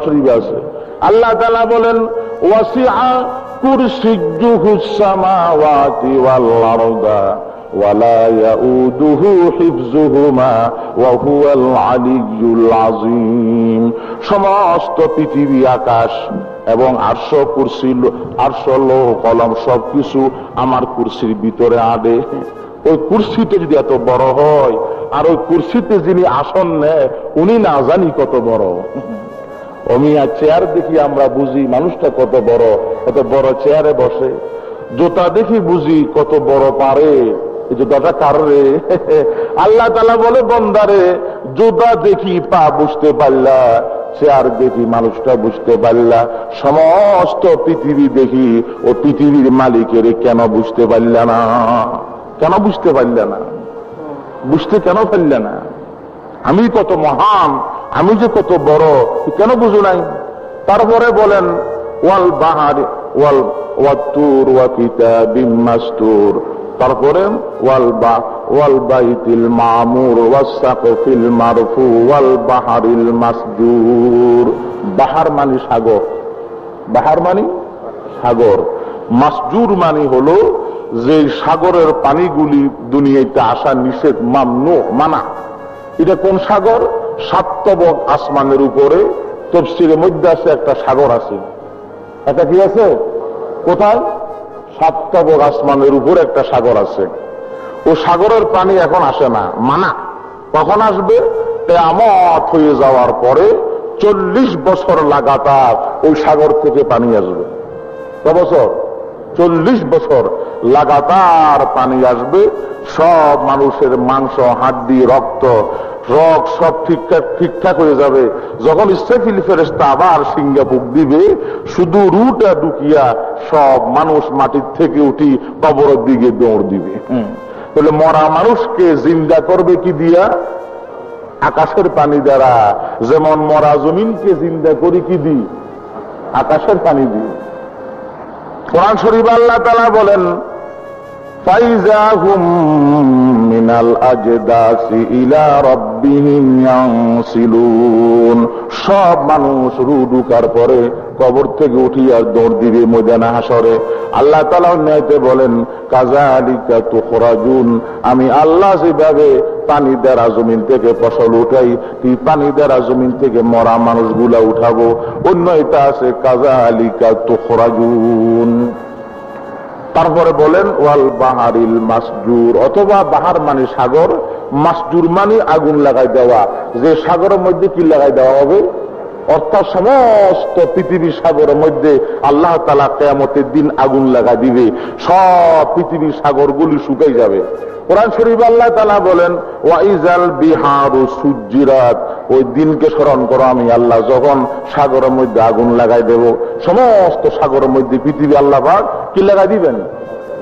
শরীফে আছে। আল্লাহ তাআলা বলেন, ওয়াসিআ কুরসিয়্যুহুস সামাওয়াতি ওয়াল আরদা ওয়ালা ইয়াউদুহু হিফযুহুমা ওয়া হুয়াল আলিয়্যুল আযীম। সমস্ত পৃথিবী, আকাশ এবং আরশ, কুরসি, আরশ, লৌহ কলম সবকিছু আমার কুরসির ভিতরে আড়ে। ওই কুরসিতে যদি এত বড় হয়, আর ওই কুরসিতে যিনি আসন নেয় উনি না জানি কত বড়। অমিয়া চেয়ার দেখি আমরা বুঝি মানুষটা কত বড়, কত বড় চেয়ারে বসে। জুতা দেখি বুঝি কত বড় পারে, এই জুতাটা কার রে? আল্লাহ তাআলা বলে, বন্দারে, জুতা দেখি পা বুঝতে পারলা, চেয়ার দেখি মানুষটা বুঝতে পারলা, সমস্ত পৃথিবী দেখি ও পৃথিবীর মালিকের কেন বুঝতে পারলা না? কেন বুঝতে পারলে না? বুঝতে কেন পারলে না? আমি কত মহান, আমি যে কত বড়, কেন বুঝো নাই? তারপরে বলেন, ওয়াল বাহার ওয়াত্তুর ওয়া কিতাবিম মাসতুর। তারপরে ওয়াল বাইতিল মামুর ওয়াস সাকফিল মারফু ওয়াল বাহরিল মাসজুর। বাহার মানে সাগর, বাহার মানে সাগর, মাসজুর মানে হলো যে সাগরের পানিগুলি দুনিয়াতে আসা নিষেধ, মামনু, মানা। এটা কোন সাগর? সাতবক আসমানের উপরে তাফসীরের মধ্যে আছে একটা সাগর আছে। এটা কি আছে? কোথায়? সাতবক আসমানের উপর একটা সাগর আছে। ও সাগরের পানি এখন আসে না, মানা। কখন আসবে? কিয়ামত হয়ে যাওয়ার পরে 40 বছর লাগাতার ওই সাগর থেকে পানি আসবে। কত বছর? 40 বছর লাগাতার পানি আসবে। সব মানুষের মাংস, হাড্ডি, রক্ত রগ সব ঠিকঠাক হয়ে যাবে। যখন ইসরাফিল ফেরেশতা আবার সিঙ্গাপুর দিবে, শুধু রুটা ঢুকিয়া সব মানুষ মাটির থেকে উঠি কবরের দিকে দৌড় দিবে। তাহলে মরা মানুষকে জিন্দা করবে কি দিয়া? আকাশের পানি দ্বারা। যেমন মরা জমিনকে জিন্দা করি কি দি? আকাশের পানি দিয়ে। কোরআন শরীফ আল্লাহ তাআলা বলেন, ফাইজাহুম মিনাল আজদাসি ইলা রাব্বিহিম ইয়ানসিলুন। সব মানুষ রু ঢুকার পরে কবর থেকে উঠিয়া দৌড় দিবে ময়দানে হাসরে। আল্লাহ তাআলা অন্যায়তে বলেন, কাযালিকা তুখরাজুন, আমি আল্লাহ যেভাবে পানি দ্বারা জমিন থেকে ফসল উঠাই, এই পানি দ্বারা জমিন থেকে মরা মানুষগুলা উঠাবো। অন্য এটা আছে কাযালিকা তুখরাজুন। তারপরে বলেন ওয়াল বাহারিল মাসজুর, অথবা বাহার মানে সাগর, মাসজুর মানে আগুন লাগাই দেওয়া। যে সাগরের মধ্যে কি লাগাই দেওয়া হবে? অর্থাৎ সমস্ত পৃথিবীর সাগরের মধ্যে আল্লাহ তাআলা কিয়ামতের দিন আগুন লাগাই দিবে, সব পৃথিবীর সাগরগুলি শুকাই যাবে। কোরআন শরীফ আল্লাহ তাআলা বলেন, ওয়াইজাল বিহারু সুজ্জিরাত, ওই দিনকে স্মরণ করো আমি আল্লাহ যখন সাগরের মধ্যে আগুন লাগাই দেব। সমস্ত সাগরের মধ্যে পৃথিবী আল্লাহ পাক কি লাগাই দিবেন?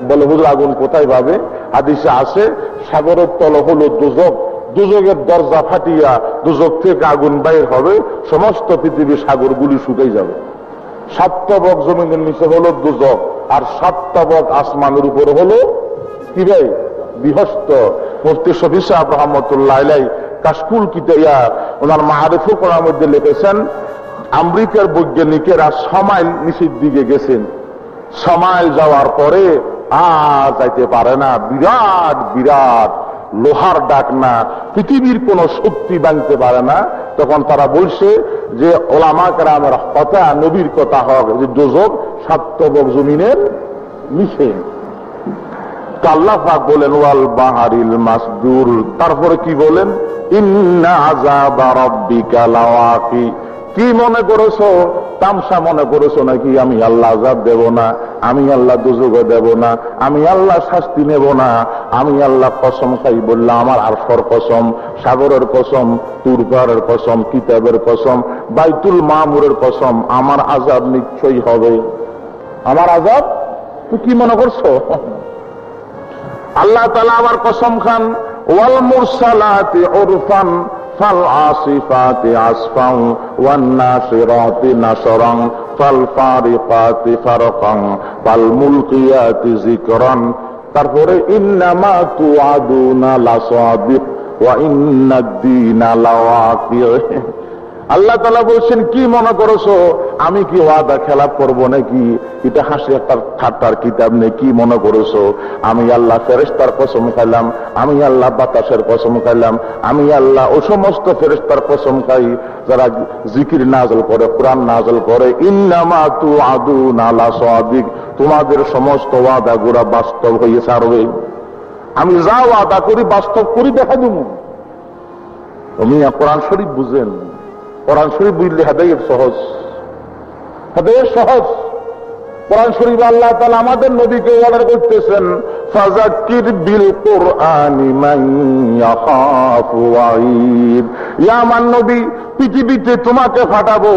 বলে হুজুর আগুন কোথায় পাবে? হাদিসে আছে সাগরের তল হলো দুজক, দুজকের দরজা ফাটিয়া দুজক থেকে আগুন বাইর হবে, সমস্ত পৃথিবীর সাগরগুলি শুকাই যাবে। 7 তবক জমিনের নিচে হলো দুজক, আর 7 তবক আসমানের উপর হলো কি ভাই? বিহস্ত। মুফতি শফি সাহেব রহমতুল্লাহ আলাইহি কাশফুল কিতায়া ওনার মাআরিফুল কোরআনের মধ্যে লিখেছেন, আমেরিকার বৈজ্ঞানিকেরা 6 মাইল নিচের দিকে গেছেন। 6 মাইল যাওয়ার পরে আর যাইতে পারে না, বিরাট বিরাট লোহার ডাক না, পৃথিবীর কোন শক্তি ভাঙতে পারে না। তখন তারা বলছে যে ওলামা কেরামের কথা, নবীর কথা হোক, যে দোজক 7 তবক জমিনের নিচে। আল্লাহ পাক বলেন ওয়াল বাহারিল মাসজুর, তারপরে কি বলেন? ইন্না আযাবা রাব্বিকা লাওয়াকি। কি মনে করেছো? তামসা মনে করেছো নাকি আমি আল্লাহ আযাব দেব না, আমি আল্লাহ দুজক দেব না, আমি আল্লাহ শাস্তি নেব না? আমি আল্লাহ কসম খাই বললাম, আমার আরশের কসম, সাগরের কসম, তুরপারের কসম, কিতাবের কসম, বাইতুল মামুরের কসম, আমার আযাব নিশ্চয়ই হবে। আমার আযাব তুই কি মনে করছো? আল্লাহ তাআলা আবার কসম খান, ওয়াল মুরসালাতি উরফান ফাল আসিফাতি আসফান ওয়ান নাসিরাতি নাসরান ফাল ফারিকাতি ফারকান ফাল মুলকিয়াতি যিকরান। তারপরে ইন্নামা তুআদুনা লাসাদিক ওয়া ইন্নাদ-দীনা লাওয়াকি'। আল্লাহ তাআলা বলছেন, কি মনে করেছো আমি কি ওয়াদা খেলাপ করব নাকি? এটা হাসি একটা ঠাট্টার কিতাব নেই। কি মনে করেছো আমি আল্লাহ ফেরেশতার কসম খাইলাম, আমি আল্লাহ বাতাসের কসম খাইলাম, আমি আল্লাহ ও সমস্ত ফেরেশতার কসম খাই যারা জিকির নাযিল করে, কোরআন নাযিল করে। ইন্নামা তুআদুনা লাসাদিক, তোমাদের সমস্ত ওয়াদা গুলা বাস্তব হয়ে ছাড়বে। আমি যা ওয়াদা করি বাস্তব করি দেখা দেব। তুমি কোরআন শরীফ বুঝেন, কোরআন শরীফ বুঝলে হেদায়েত সহজ, হেদায়েত সহজ। কোরআন শরীফ আল্লাহ তাআলা আমাদের নবীকে অর্ডার করতেছেন, ফাযাক্কির বিল কুরআনি মান ইয়াখাফু ওয়াঈদ। ইয়া মান নবী, পৃথিবীতে তোমাকে ফাটাবো,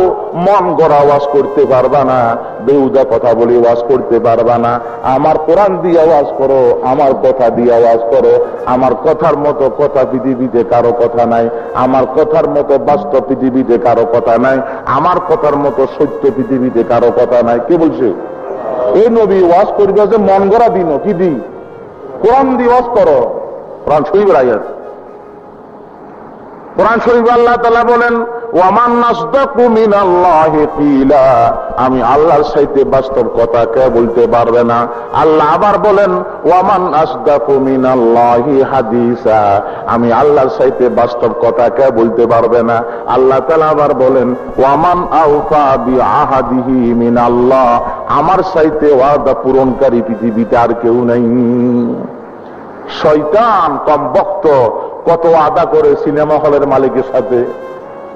মন গড়া ওয়াজ করতে পারবা না, বেহুদা কথা বলে ওয়াজ করতে পারবা না। আমার কোরআন দিয়ে ওয়াজ করো, আমার কথা দিয়ে ওয়াজ করো। আমার কথার মতো কথা পৃথিবীতে কারো কথা নাই, আমার কথার মতো বাস্তব পৃথিবীতে কারো কথা নাই, আমার কথার মতো সত্য পৃথিবীতে কারো কথা নাই। কে বলছে? এই নবী ওয়াজ করবে যে মন গড়া দিন, কি দিন? কোরআন দিয়ে ওয়াজ করো। কোরআন শরীফের আয়াত। কোরআন শরীফ আল্লাহ তাআলা বলেন, ওয়ামান নাসদাকু মিনাল্লাহি কিলা, আমি আল্লাহর চাইতে বাস্তব কথা কে বলতে পারবে না। আল্লাহ আবার বলেন, ওয়ামান আসদাকু মিনাল্লাহি হাদিসা, আমি আল্লাহর চাইতে বাস্তব কথা কে বলতে পারবে না। আল্লাহ তাআলা আবার বলেন, ওয়ামান আওফা বিআহাদিহি মিনাল্লাহ, আমার চাইতে ওয়াদা পূরণকারী পৃথিবীতে আর কেউ নাই। শয়তান কম বক্ত কত আদা করে সিনেমা হলের মালিকের সাথে,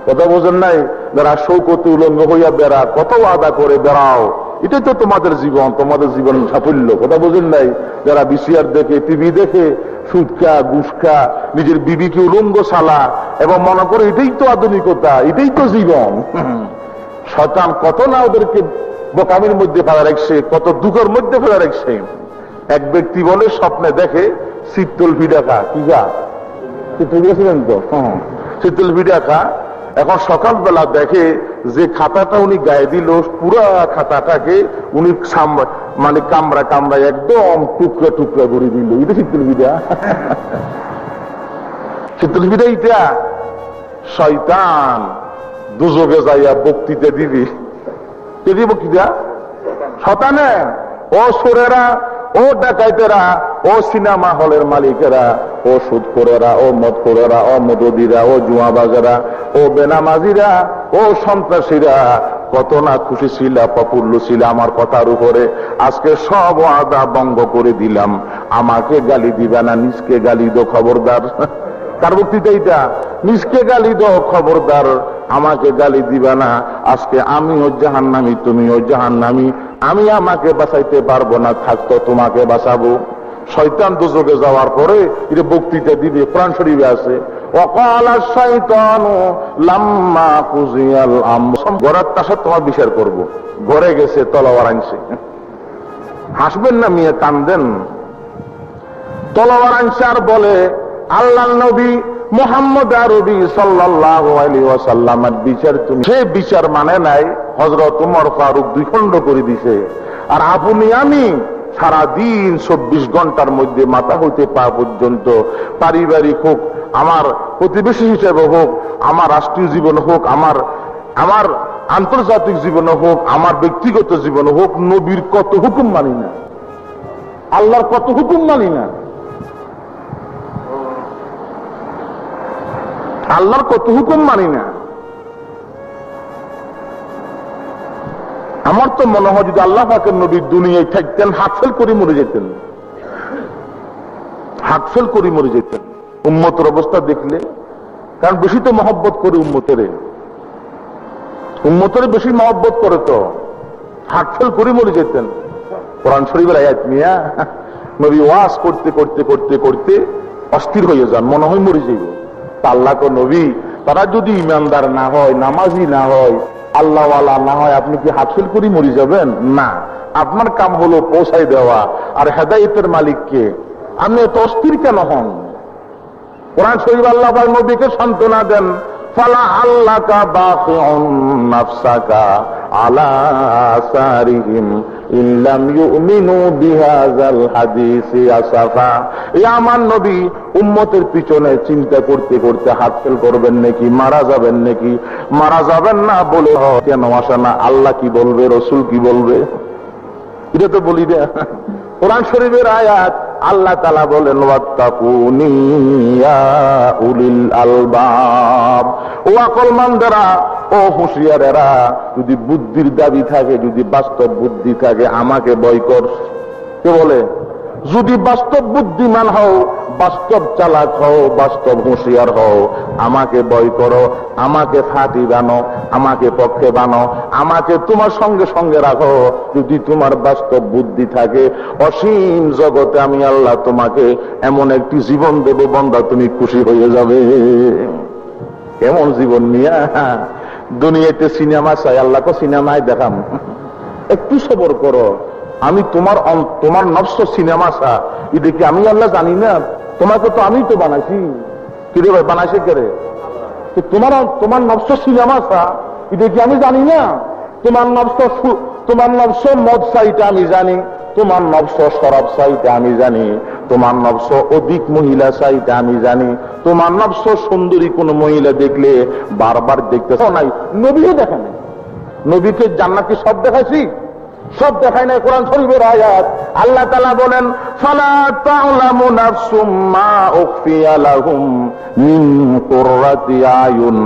কথা বোঝেন নাই? যারা শৌকতে উলঙ্গ হইয়া বেড়া, কত আদা করে বেড়াও, এটাই তো তোমাদের জীবন, তোমাদের জীবন সাফল্য। কথা বোঝেন নাই? যারা বিসিআর দেখে, টিভি দেখে, সুদকা গুসকা নিজের বিবিকে উলঙ্গ সালা এবং মনে করে এটাই তো আধুনিকতা, এটাই তো জীবন। শয়তান কত না ওদেরকে বোকামির মধ্যে ফেলা রাখছে, কত দুঃখের মধ্যে ফেলা রাখছে। এক ব্যক্তি বলে স্বপ্নে দেখে শীতল ভিডা খা, কি খা শীতল গেছিলেন তো, শীতল ভিডা খা। এখন সকালবেলা দেখে যে খাতাটা উনি গায়ে দিল পুরা খাতাটাকে উনি মানে কামড়া কামড়া একদম টুকরা টুকরা করে দিল। এটা শীতল ভিডা, শীতল ভিডা এটা। শয়তান দুজকে যাইয়া বক্তৃতা দিবি, কে দিব বক্তৃতা? শয়তানে। ও সুরেরা, ও ডাকাইতেরা, ও সিনেমা হলের মালিকেরা, ও সুদখোরেরা, ও মদখোরেরা, ও মদদিরা, ও জুয়াবাজেরা, ও বেনামাজিরা, ও সন্ত্রাসীরা, কত না খুশি ছিল, প্রফুল্ল ছিল আমার কথার উপরে। আজকে সব ওয়াদা ভঙ্গ করে দিলাম। আমাকে গালি দিবে না, নিজকে গালি দো, খবরদার। কার বক্তৃতা এটা? নিজকে গালি দো, খবরদার, আমাকে গালি দিবা না। আজকে আমিও জাহান্নামী, তুমিও জাহান্নামী। আমি আমাকে বাঁচাইতে পারবো না, থাকতো তোমাকে বাঁচাবো। শয়তান দুজকে যাওয়ার পরে এটা বক্তৃতা দিবে, কোরআন শরীফে আছে ঘরের তাসার তোমার বিচার করবো। ঘরে গেছে তলোয়ার আনছে, হাসবেন না মিয়া, কান্দেন। তলোয়ার আনছে আর বলে আল্লাহর নবী মুহাম্মদ আরবি সাল্লাল্লাহু আলাইহি ওয়াসাল্লামের বিচার তুমি। সে বিচার মানে নাই, হযরত ওমর ফারুক 2 খণ্ড করে দিছে। আর আপনি আমি সারাদিন 24 ঘন্টার মধ্যে মাথা হইতে পা পর্যন্ত, পারিবারিক হোক, আমার প্রতিবেশী হিসেবে হোক, আমার রাষ্ট্রীয় জীবন হোক, আমার আন্তর্জাতিক জীবনে হোক, আমার ব্যক্তিগত জীবনে হোক, নবীর কত হুকুম মানি না, আল্লাহর কত হুকুম মানি না, আল্লাহর কত হুকুম মানি না। আমার তো মনে হয় যদি আল্লাহ পাকের নবী দুনিয়ায় থাকতেন হাত ফেল করে মরে যেতেন, হাত ফেল করে মরে যেতেন উম্মতের অবস্থা দেখলে। কারণ বেশি তো মহব্বত করে উম্মতের বেশি মহব্বত করে, তো হাত ফেল করে মরে যেতেন। কোরআন শরীফের আয়াত নিয়া নবী ওয়াজ করতে করতে করতে করতে অস্থির হয়ে যান, মনে হয় মরে যাইব। আল্লাহ কো নবী তারা যদি ইমানদার না হয়, নামাজি না হয়, আল্লাহওয়ালা না হয়, আপনি কি হাতফেল করে মরে যাবেন? না, আপনার কাম হলো পৌঁছাই দেওয়া। আর হেদায়েতের মালিককে আপনি এত অস্থির কেন হন? কোরআন শরীফ আল্লাহ নবীকে সান্ত্বনা দেন, ফালা আল্লাকা বাখিউন নাফসাকা আলা আসারিহিম ইল্লাম ইউমিনু বিহাযাল হাদিসি আসাফা। এই আমার নবী উম্মতের পিছনে চিন্তা করতে করতে হাত ফেল করবেন নাকি, মারা যাবেন নাকি? মারা যাবেন না বলে কেন আসে না? আল্লাহ কি বলবে, রসুল কি বলবে, এটা তো বলি না। কোরআন শরীফের আয়াত আল্লাহ তাআলা বলেন ওয়াত্তাকুনি ইয়া উলিল আলবাব, ও আকলমানদেরা, ও হুঁশিয়ারেরা, যদি বুদ্ধির দাবি থাকে, যদি বাস্তব বুদ্ধি থাকে, আমাকে ভয় কর। কে বলে? যদি বাস্তব বুদ্ধিমান হও, বাস্তব চালাক হও, বাস্তব হুঁশিয়ার হও, আমাকে ভয় করো, আমাকে ফাঁটি বানো, আমাকে পক্ষে বানো, আমাকে তোমার সঙ্গে সঙ্গে রাখো। যদি তোমার বাস্তব বুদ্ধি থাকে, অসীম জগতে আমি আল্লাহ তোমাকে এমন একটি জীবন দেব, বান্দা তুমি খুশি হয়ে যাবে। এমন জীবন নিয়ে দুনিয়াতে সিনেমা চাই, আল্লাহকে সিনেমায় দেখাম, একটু সবর করো। আমি তোমার নফস সিনেমা চা, এটা কি আমি আল্লাহ জানি না? তোমাকে তো আমি তো বানাইছি। কিরে ভাই, বানাইছে কে রে? তো তোমার নফস সিনেমা চা, এটা কি আমি জানি না? তোমার নফস মদ চাইটা আমি জানি, তোমার নফস শরাব চাইটা আমি জানি, তোমার নফস অধিক মহিলা চাইটা আমি জানি, তোমার নফস সুন্দরী কোন মহিলা দেখলে বারবার দেখতে নাই। নবীও দেখে নাই, নবীকে জান্নাতকে সব দেখাইছি, সব দেখায় নাই। কোরআন শরীফের আয়াত আল্লাহ তাআলা বলেন ফালা তা'লামু নাফসুম মা উখফিয়া লাহুম মিন কুররাতি আয়ুন।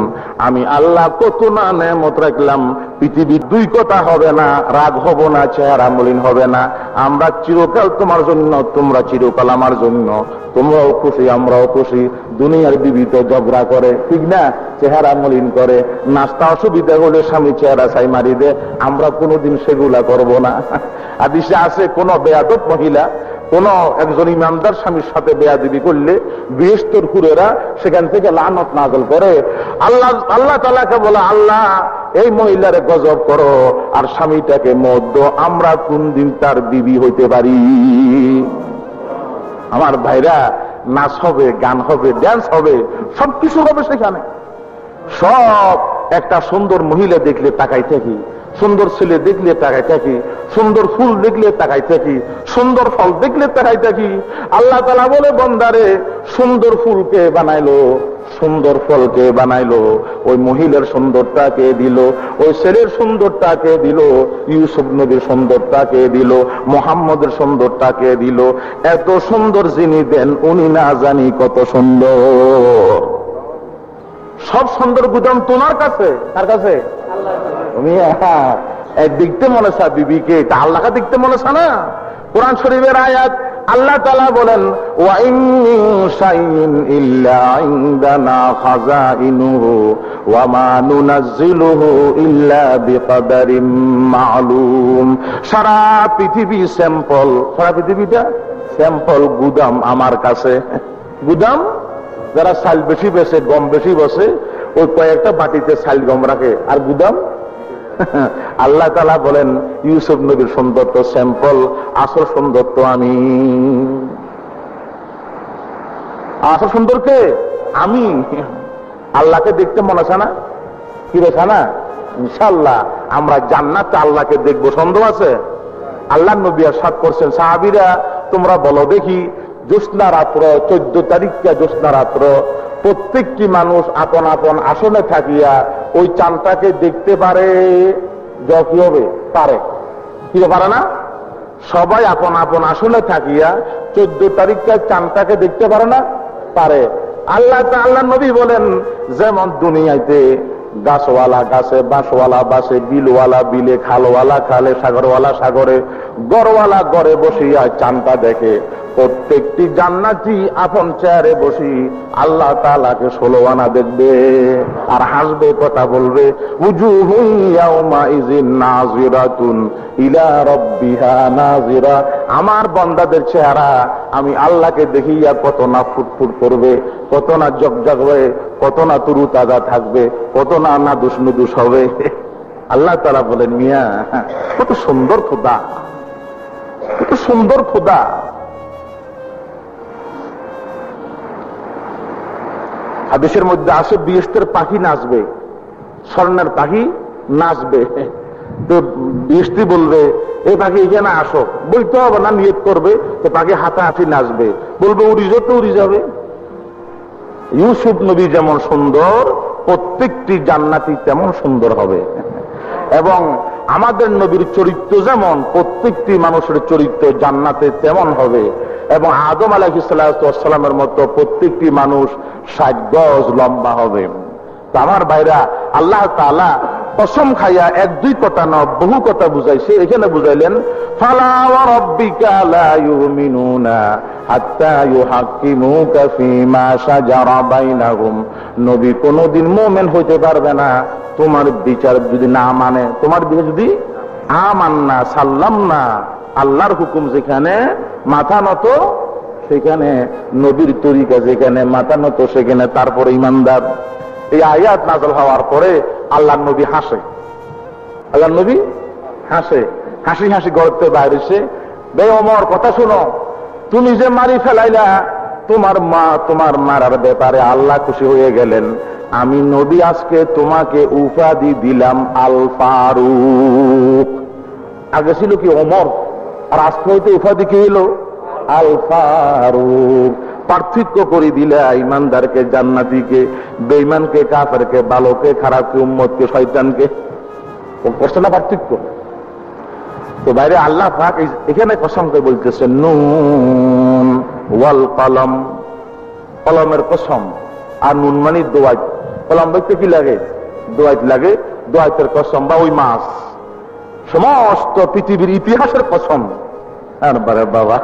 আমি আল্লাহ কত না নেয়ামত রাখলাম, পৃথিবীর 2 কথা হবে না, রাগ হব না, চেহারা মলিন হবে না। আমরা চিরকাল তোমার জন্য, তোমরা চিরকাল আমার জন্য, তোমরাও খুশি আমরাও খুশি। দুনিয়ার বিবিধ ঝগড়া করে, ঠিক না, চেহারা মলিন করে, নাস্তা অসুবিধা হলে স্বামী চেহারা ছাই মারি দে, আমরা কোনোদিন সেগুলা করব না। হাদিসে আছে কোন বেয়াদব মহিলা কোন একজন ইমানদার স্বামীর সাথে বেয়াদবি করলে বেহেশতের হুরেরা সেখান থেকে লানত নাযিল করে। আল্লাহ তাআলাকে বলে, আল্লাহ এই মহিলারে গজব করো আর স্বামীটাকে মত দাও, আমরা কোন দিন তার বিবি হইতে পারি। আমার ভাইরা, নাচ হবে, গান হবে, ড্যান্স হবে, সবকিছু হবে সেখানে। সব একটা সুন্দর মহিলা দেখলে তাকাই থাকি, সুন্দর ছেলে দেখলে তাকাই থাকি, সুন্দর ফুল দেখলে তাকাই থাকি, সুন্দর ফল দেখলে তাকাই থাকি। আল্লাহ তাআলা বলে, বান্দারে সুন্দর ফুলকে বানাইলো, সুন্দর ফলকে বানাইলো, ওই মহিলার সুন্দরটাকে দিল, ওই ছেলের সুন্দরটাকে দিল, ইউসুফ নবীর সুন্দরটাকে দিল, মুহাম্মদের সুন্দরটাকে দিল। এত সুন্দর যিনি দেন উনি না জানি কত সুন্দর। সব সুন্দর গুদাম তোমার কাছে, কার কাছে? তুমি দেখতে মনে চা বিবিকে, তা আল্লাহকে দেখতে মনে চা না। কোরআন শরীফের আয়াত, আল্লাহ তাআলা বলেন, ওয়া ইন মিন শাইইন ইল্লা ইনদানা খাযাইনুহু ওয়া মা নুনাজ্জিলুহু ইল্লা বিকদারিম মা'লুম। সারা পৃথিবী স্যাম্পল, সারা পৃথিবীটা স্যাম্পল গুদাম আমার কাছে। গুদাম যারা চাল বেশি বেছে, গম বেশি বসে, ওই কয়েকটা বাটিতে চাল গম রাখে। আর গুদাম আল্লাহ তাআলা বলেন, ইউসুফ নবীর সৌন্দর্য স্যাম্পল, আসল সৌন্দর্য আমি। আসল সুন্দরকে আমি। আল্লাহকে দেখতে মনে আছে না? কি রেখা না? ইনশাআল্লাহ আমরা জান্নাতে আল্লাহকে দেখবো, সন্দেহ আছে? আল্লাহ নবী ইরশাদ করছেন, সাহাবীরা তোমরা বলো দেখি, জ্যোৎস্না রাত্র, 14 তারিখটা জ্যোৎস্না রাত্র, প্রত্যেকটি মানুষ আপন আপন আসনে থাকিয়া ওই চাঁদটাকে দেখতে পারে? কি হবে? পারে। কি পারে না? সবাই আপন আপন আসনে থাকিয়া 14 তারিখটা চাঁদটাকে দেখতে পারে না? পারে। আল্লাহ নবী বলেন, যেমন দুনিয়াতে গাছওয়ালা গাছে, বাঁশওয়ালা বাসে, বিলওয়ালা বিলে, খালওয়ালা খালে, সাগরওয়ালা সাগরে, গড়ওয়ালা গড়ে বসিয়া চাঁদটা দেখে, প্রত্যেকটি জান্নাতি আপন চেয়ারে বসি আল্লাহ তাআলাকে 16 আনা দেখবে আর হাসবে, কথা বলবে। উজুহুন ইয়াউমাইযিন নাযিরাতুন ইলা রাব্বিহা নাযিরা। আমার বান্দাদের চেহারা আমি আল্লাহকে দেখিয়া কত না ফুটফুট করবে, কত না জগজগবে, কত না তুরু তাজা থাকবে, কত না নাদুস নুদুস হবে। আল্লাহ তাআলা বলেন, মিয়া কত সুন্দর খোদা, কত সুন্দর খোদা। হাদিসের মধ্যে আসে, বিয়েস্তের পাখি নাচবে, স্বর্ণের পাখি নাচবে। তো বিয়েস্তি বলবে, এই পাখি এখানে আসো, বলতে হবে না, নিয়ত করবে, তো পাখি হাতাহাতি নাচবে, বলবে উড়ি যত উড়ি যাবে। ইউসুফ নবী যেমন সুন্দর, প্রত্যেকটি জান্নাতি তেমন সুন্দর হবে। এবং আমাদের নবীর চরিত্র যেমন, প্রত্যেকটি মানুষের চরিত্র জান্নাতে তেমন হবে। এবং আদম আলাইহিস সালামের মতো প্রত্যেকটি মানুষ 60 গজ লম্বা হবে। তো আমার ভাইরা, আল্লাহ তাআলা কসম খাইয়া 1-2 কথা না, বহু কথা বুঝাইছে। এখানে বুঝাইলেন, ফালা ওয়া রাব্বিকা লা ইউমিনুনা হাত্তা ইউহাক্কিমুকা ফীমা শাজারা বাইনাহুম। নবী কোনদিন মুমিন হইতে পারবে না তোমার বিচার যদি না মানে, তোমার বিচার যদি আমান্না সাল্লাম না, আল্লাহর হুকুম যেখানে মাথা নত সেখানে, নবীর তরিকা যেখানে মাথা নত সেখানে, তারপরে ইমানদার। এই আয়াত নাযিল হওয়ার পরে আল্লাহর নবী হাসে, আল্লাহর নবী হাসে, হাসি হাসি গড়তে বাইরেছে, বে ওমর কথা শুনো, তুমি যে মারি ফেলাইলা তোমার মা, তোমার মারার ব্যাপারে আল্লাহ খুশি হয়ে গেলেন। আমি নবী আজকে তোমাকে উপাধি দিলাম আল ফারুক। আগে ছিল কি ওমর, আর আজকে হইতে উপাধি কি হইল? আল ফারুক। পার্থক্য করে দিলে ইমানদারকে জান্নাতীকে, বেঈমানকে কাফেরকে, ভালোকে খারাপকে, উম্মতকে শয়তানকে, করছে না পার্থক্য? তো বাইরে আল্লাহ পাক এখানে কসম করে বলতেছেন, নুন ওয়াল কলম, কলমের কসম। আর নুন মানে দোয়াত, কলম বলতে কি লাগে? দোয়াত লাগে, দোয়াতের কসম। বা ওই মাছ, সমস্ত পৃথিবীর ইতিহাসের কসম। আর বাবা,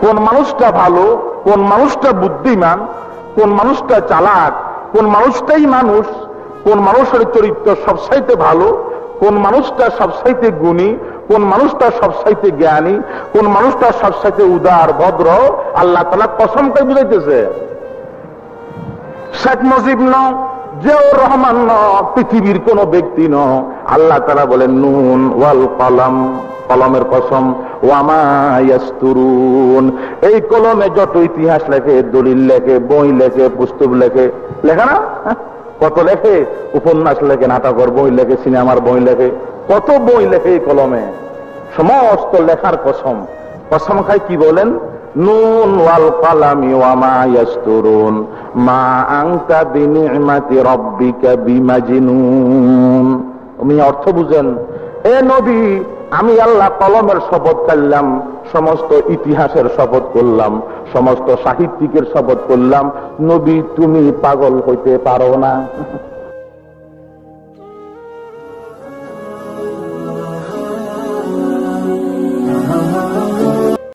কোন মানুষটা ভালো, কোন মানুষটা বুদ্ধিমান, কোন মানুষটা চালাক, কোন মানুষটাই মানুষ, কোন মানুষের চরিত্র সবচাইতে ভালো, কোন মানুষটা সবচাইতে গুণী, কোন মানুষটা সবসাইতে জ্ঞানী, কোন মানুষটা সবসাইতে উদার ভদ্র, আল্লাহ তাআলা কসমটাই বুঝাইতেছে। শেখ মুজিব ন, জিয়াউর রহমান ন, পৃথিবীর কোন ব্যক্তি ন, আল্লাহ তাআলা বলেন নুন ওয়াল কলম, কলমের কসম, ওয়ামা ইয়াসতুরুন, এই কলমে যত ইতিহাস লেখে, দলিল লেখে, বই লেখে, পুস্তক লেখে, লেখে না? কত লেখে, উপন্যাস লেখে, নাটকের বই লেখে, সিনেমার বই লেখে, কত বই লেখে এই কলমে। সমস্ত লেখার কসম, কসম খাই কি বলেন? নুন ওয়াল কলামি ওয়ামা ইয়াসতুরুন মা আনতা বিনি'মাতি রাব্বিকা বিমাজনুন। আমি অর্থ বুঝেন? এ নবী, আমি আল্লাহ কলমের শপথ করলাম, সমস্ত ইতিহাসের শপথ করলাম, সমস্ত সাহিত্যিকের শপথ করলাম, নবী তুমি পাগল হইতে পারো না।